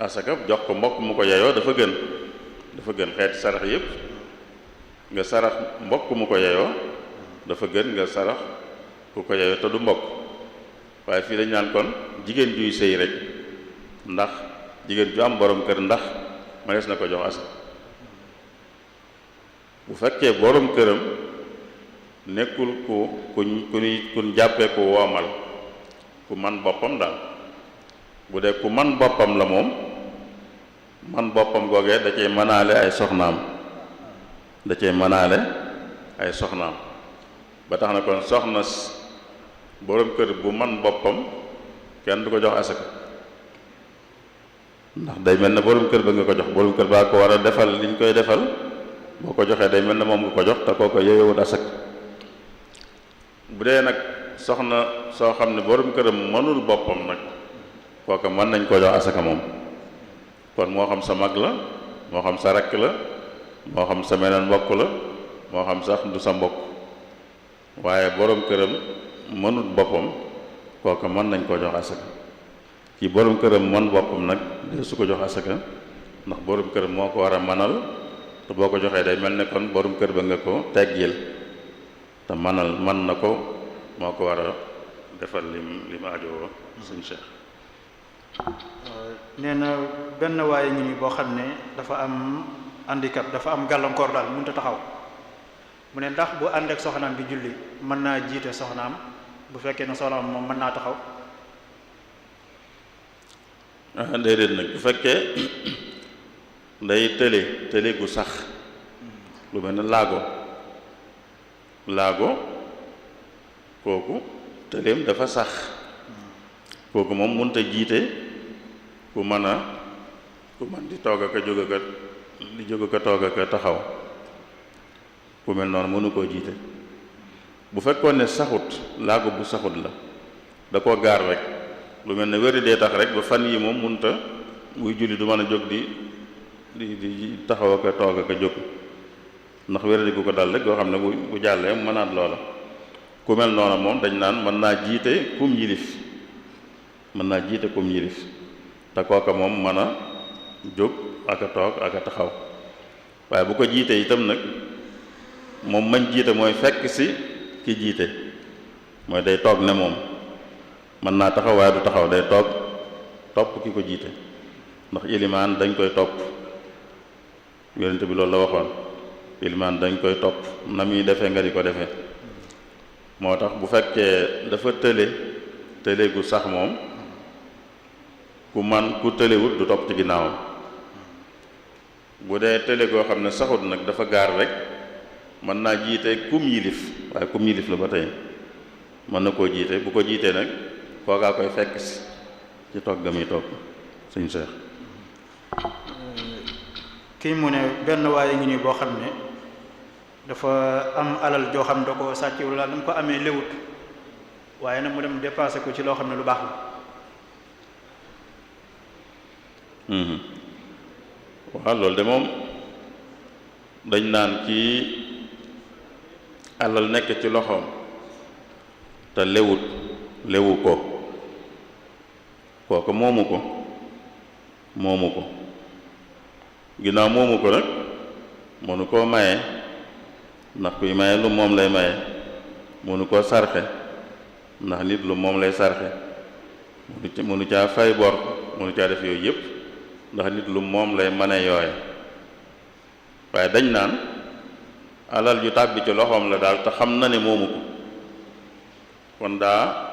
asaka jox ko mbokk mu ko yeyoo dafa gën xeeti sarax yépp nga sarax mbokk mu ko yeyoo dafa gën nga sarax ku ko yeyoo te du mbokk waaye fii dañ naan kon jigéen juy sëy rek ndax jigéen ju am borom kër ndax mënees na ko jox asaka bu fekkee borom këram nekkul ku jàppee ku woomal ku man boppam daal bu dee ku man boppam la moom man boppam googee da cay mënaale ay soxnaam ba tax na kon soxna borom kër bu man boppam kenn du ko jox asaka ndax day mel ne borom kër ba nga ko jox borom kër baa ko war a defal liñ koy defal boo ko joxee day mel ne moom nga ko jox te kooko yeyewut asaka bu dee nag soxna soo xam ne borom këram mënul boppam nag kooka mën nañ koo jox asaka moom kon moo xam sa mag la moo xam sa rakk la moo xam sa meneen mbokk la moo xam sax du sa mbokk waaye borom këram mënut boppam kooka mën nañ koo jox asaka ci borom këram mën boppam nag de su ko jox asaka ndax borom këram moo ko war a manal te boo ko joxee day mel ne kon borom kër ba nga ko teggil te man na ko moo ko war a defal lim aajowoo suñu Cheikh. nee na benn waaye ngi nii boo xam ne dafa am handicap dafa am gàllankoor daal mënut a taxaw mu ne ndax bu ànd ak soxnaam bi julli mën naa jiite soxnaam bu fekkee ne soxnaam moom mën naa taxaw. déedéet nag bu fekkee day tële gu sax lu mel ne laago kooku tëleem dafa sax kooku moom mënut a jiite ku mën di toog ak a jóg ak a toog ak a taxaw ku mel noonu mënu koo jiite bu fekkoon ne saxut laago bu saxut la da koo gaar rek lu mel ne wéri dee tax rek ba fan yi moom munta muy julli du mën a jóg di taxaw ak a toog ak a jóg ndax wéri gu ko dal rek goo xam ne bu jàllee mu mënaat loola ku mel noonu moom dañ naan mën naa jiite kum yilif te kooka moom mën a jóg ak a toog ak a taxaw waaye bu ko jiite itam nag moom mañ jiite mooy fekk si ki jiite mooy day toog ne moom mën naa taxaw waaye du taxaw day topp ki ko jiite ndax ilimaan dañ koy topp yonent bi loolu la waxoon ilimaan dañ koy topp na muy defee nga di ko defee moo tax bu fekkee dafa tële gu sax moom ku tëlewut du topp ci ginnaawam bu dee tële goo xam ne saxut nag dafa gaar rek mën naa jiite kum yilif waaye kum yilif la ba tey mën na koo jiite bu ko jiitee nag kookaa koy fekk si ci toog ga muy toog suñu Seex kii mu ne benn waaye ngi nii boo xam ne dafa am alal joo xam da ko sàcc wala nu mu ko amee léwut waaye nag mu dem dépassé ko ci loo xam ne lu baax la waaw loolu de moom dañ naan kii alal nekk ci loxoom te lewu ko kooku moomu ko ginnaaw moomu ko nag mënu koo maye ndax kuy maye lu moom lay maye mënu koo sarxe ndax nit lu moom lay sarxe mënu caa fay bor mënu caa def yooyu yëpp ndax nit lu moom lay mane yooye waaye dañ naan alal ju tàbbi ci loxoom la daal te xam na ne moomu ko kon daa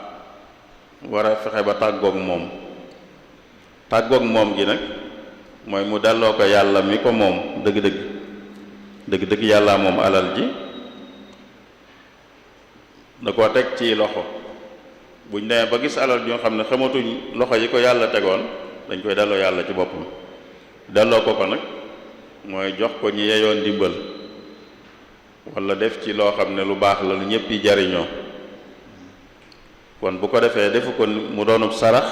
war a fexe ba tàggoog moom gi nag mooy mu delloo ko yàlla mi ko moom dëgg-dëgg yàlla moom alal ji da koo teg ci loxo buñ demee ba gis alal joo xam ne xamatuñ loxo yi ko yàlla tegoon dañ koy delloo yàlla ci boppam delloo ko nag mooy jox ko ñi yeyoon ndimbal wala def ci loo xam ne lu baax la lu ñëpp yi jariñoo kon bu ko defee defu ko mu doonub sarax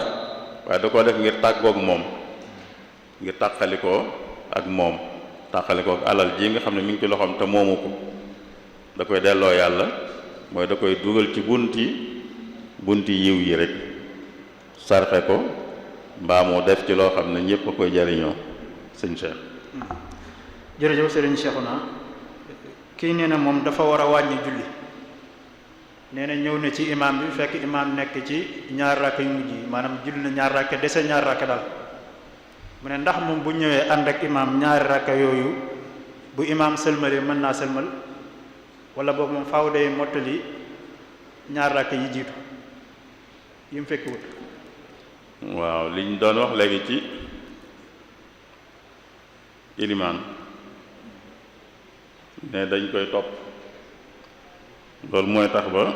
waaye da koo def ngir tàggoog moom ngir tàqalikoo ak moom tàqalikoo ak alal ji nga xam ne mi ngi ci loxoom te moomu ko da koy delloo yàlla mooy da koy dugal ci bunti yiw yi rek sarxe ko mbaa moo def ci loo xam ne ñëpp a koy jariñoo sëñ Cheikh. jërëjëf sëriñ Cheikhouna kii nee na moom dafa war a wàññi julli nee na ñëw na ci imaam bi fekk imaam nekk ci ñaar rakk yu mujj yi maanaam julli na ñaar rakk dese ñaar rakk daal mu ne ndax moom bu ñëwee ànd ak imaam ñaari rakk yooyu bu imaam sëlmalee mën naa sëlmal wala boobu moom faaw day mottali ñaar rakk yi jiitu yi mu fekki wut. waaw liñ doon wax léegi ci ilimaan ne dañ koy topp loolu mooy tax ba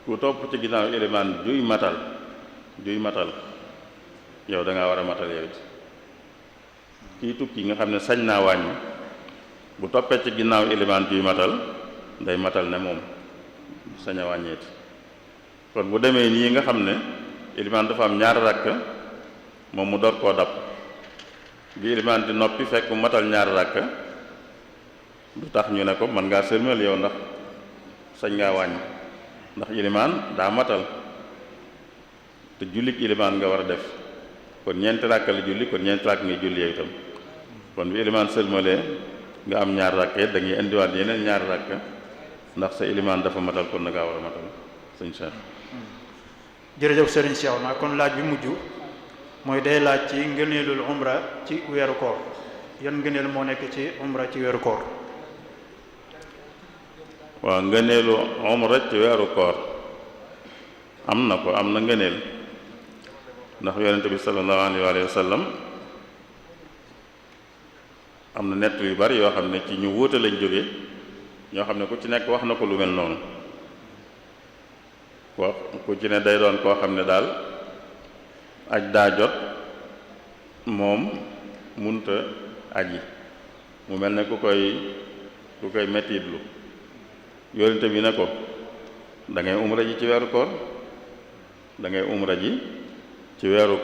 ku topp ci ginnaaw ilimaan juy matal yow da ngaa war a matal yow it kii tukki nga xam ne sañ naa wàññi bu toppee ci ginnaaw ilimaan juy matal day matal ne moom sañ a wàññeeti kon bu demee nii nga xam ne ilimaan dafa am ñaari rakk moom mu door koo dab bi ilimaan di noppi fekk mu matal ñaari rakk du tax ñu ne ko mën ngaa sëlmal yow ndax sañ ngaa wàññi ndax ilimaan daa matal te jullik ilimaan nga war a def kon ñeenti rakk la julli kon ñeenti rakk ngay julli yow itam kon bi ilimaan sëlmalee nga am ñaari rakk it da ngay indiwaat yeneen ñaari rakk ndax sa ilimaan dafa matal kon na ngaa war a matal sëñ Cheikh. jërëjëf sëriñ Cheikhouna kon laaj bi mujj mooy day laaj ci ngëneelul umra ci weeru koor yan ngëneel moo nekk ci umra ci weeru koor. waaw ngëneelu umra ci weeru koor am na ngëneel ndax yonente bi sallallahu alayhi wa sallam am na nett yu bari yoo xam ne ci ñu wuute lañ jóge ñoo xam ne ku ci nekk wax na ko lu mel noonu ku ci ne day doon koo xam ne daal aj daa jot moom munta aji mu mel ne ku koy mettitlu yonente bi ne ko da ngay umra ji ci weeru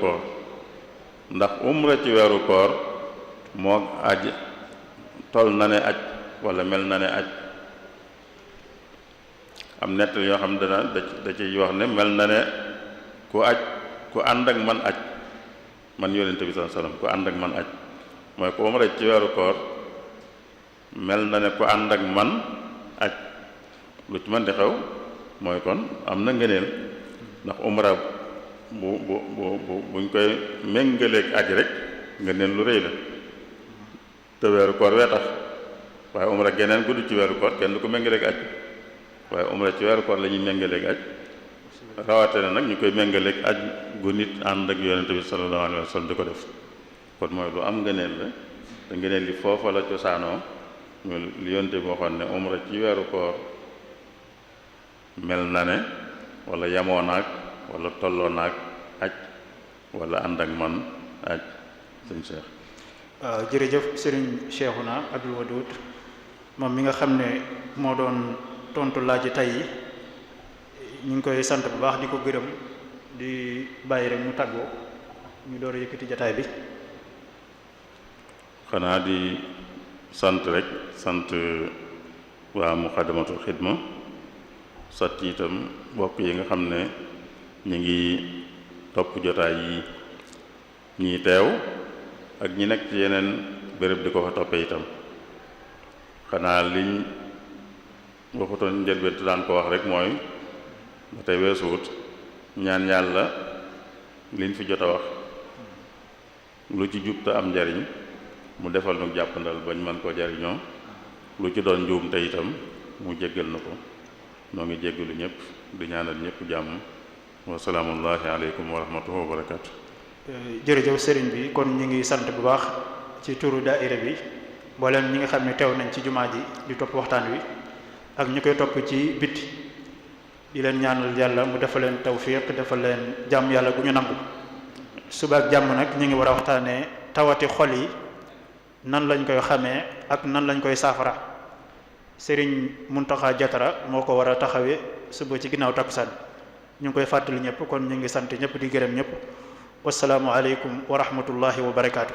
koor ndax umra ci weeru koor moo aj tol na ne aj wala mel na ne aj am nett yoo xam ne da ciy wax ne mel na ne ku ànd ak man aj man yonente bi sallallahu alayhi wasallam ku ànd ak man aj mooy ku umra ci weeru koor mel na ne ku ànd ak man aj lu ci mën di xew mooy kon am na ngëneel ndax umra buñ koy méngaleeg aj rek ngëneel lu rëy la te weeru koor wee tax waaye umra geneen gu du ci weeru koor kenn du ko méngaleeg aj waaye umra ci weeru koor la ñuy méngaleeg aj rawate na nag ñu koy méngaleeg aj gu nit ànd ak yonente bi sallallahu alayhi wa sallam di ko def kon mooy lu am ngëneel la te ngëneel li foofa la cosaanoo ñu li yonente bi waxoon ne umra ci weeru koor mel na ne wala yamoo naag wala tolloo naag aj wala ànd ak man aj sëñ Cheikh. waaw jërëjëf Serigne Cheikhouna Abdoul Wadoud moom mi nga xam ne moo doon tontu laaj tey yi ñu ngi koy sant bu baax di ko gërëm di bàyyi rek mu tàggoo ñu door a yëkkati jataay bi. xanaa di sant rek sant waa Muqaddamatul Xidma sant itam mbokk yi nga xam ne ñu ngi topp jotaay yi ñii teew ak ñi nekk ci yeneen béréb di ko fa toppee itam xanaa liñ waxutoon njëlbéen te daan ko wax rek mooy ba tey weesuwut ñaan yàlla liñ fi jot a wax lu ci jub te am njariñ mu defal nu jàppandal bañ mën koo jariñoo lu ci doon njuum te itam mu jéggal na ko noo ngi jéggalu ñëpp di ñaanal ñëpp jàmm wa salaamullahi aleykum wa rahmatullahi wa barakaatu. jërëjëf sëriñ bi kon ñu ngi sant bu baax ci turu daaira bi mboolem ñi nga xam ne teew nañ ci jumaa ji di topp waxtaan wi ak ñu koy topp ci bitti di leen ñaanal yàlla mu defal leen tawfiq defal leen jàmm yàlla gu ñu nangu. suba ak jàmm nag ñu ngi war a waxtaanee tawati xol yi nan lañ koy xamee ak nan lañ koy saafara sëriñ Muntaxa Jatara moo ko war a taxawee suba ci ginnaaw takkusaan ñu ngi koy fàttali ñëpp kon ñu ngi sant ñëpp di gërëm ñëpp wasalaamu aleykum wa rahmatullahi wa barakaatu.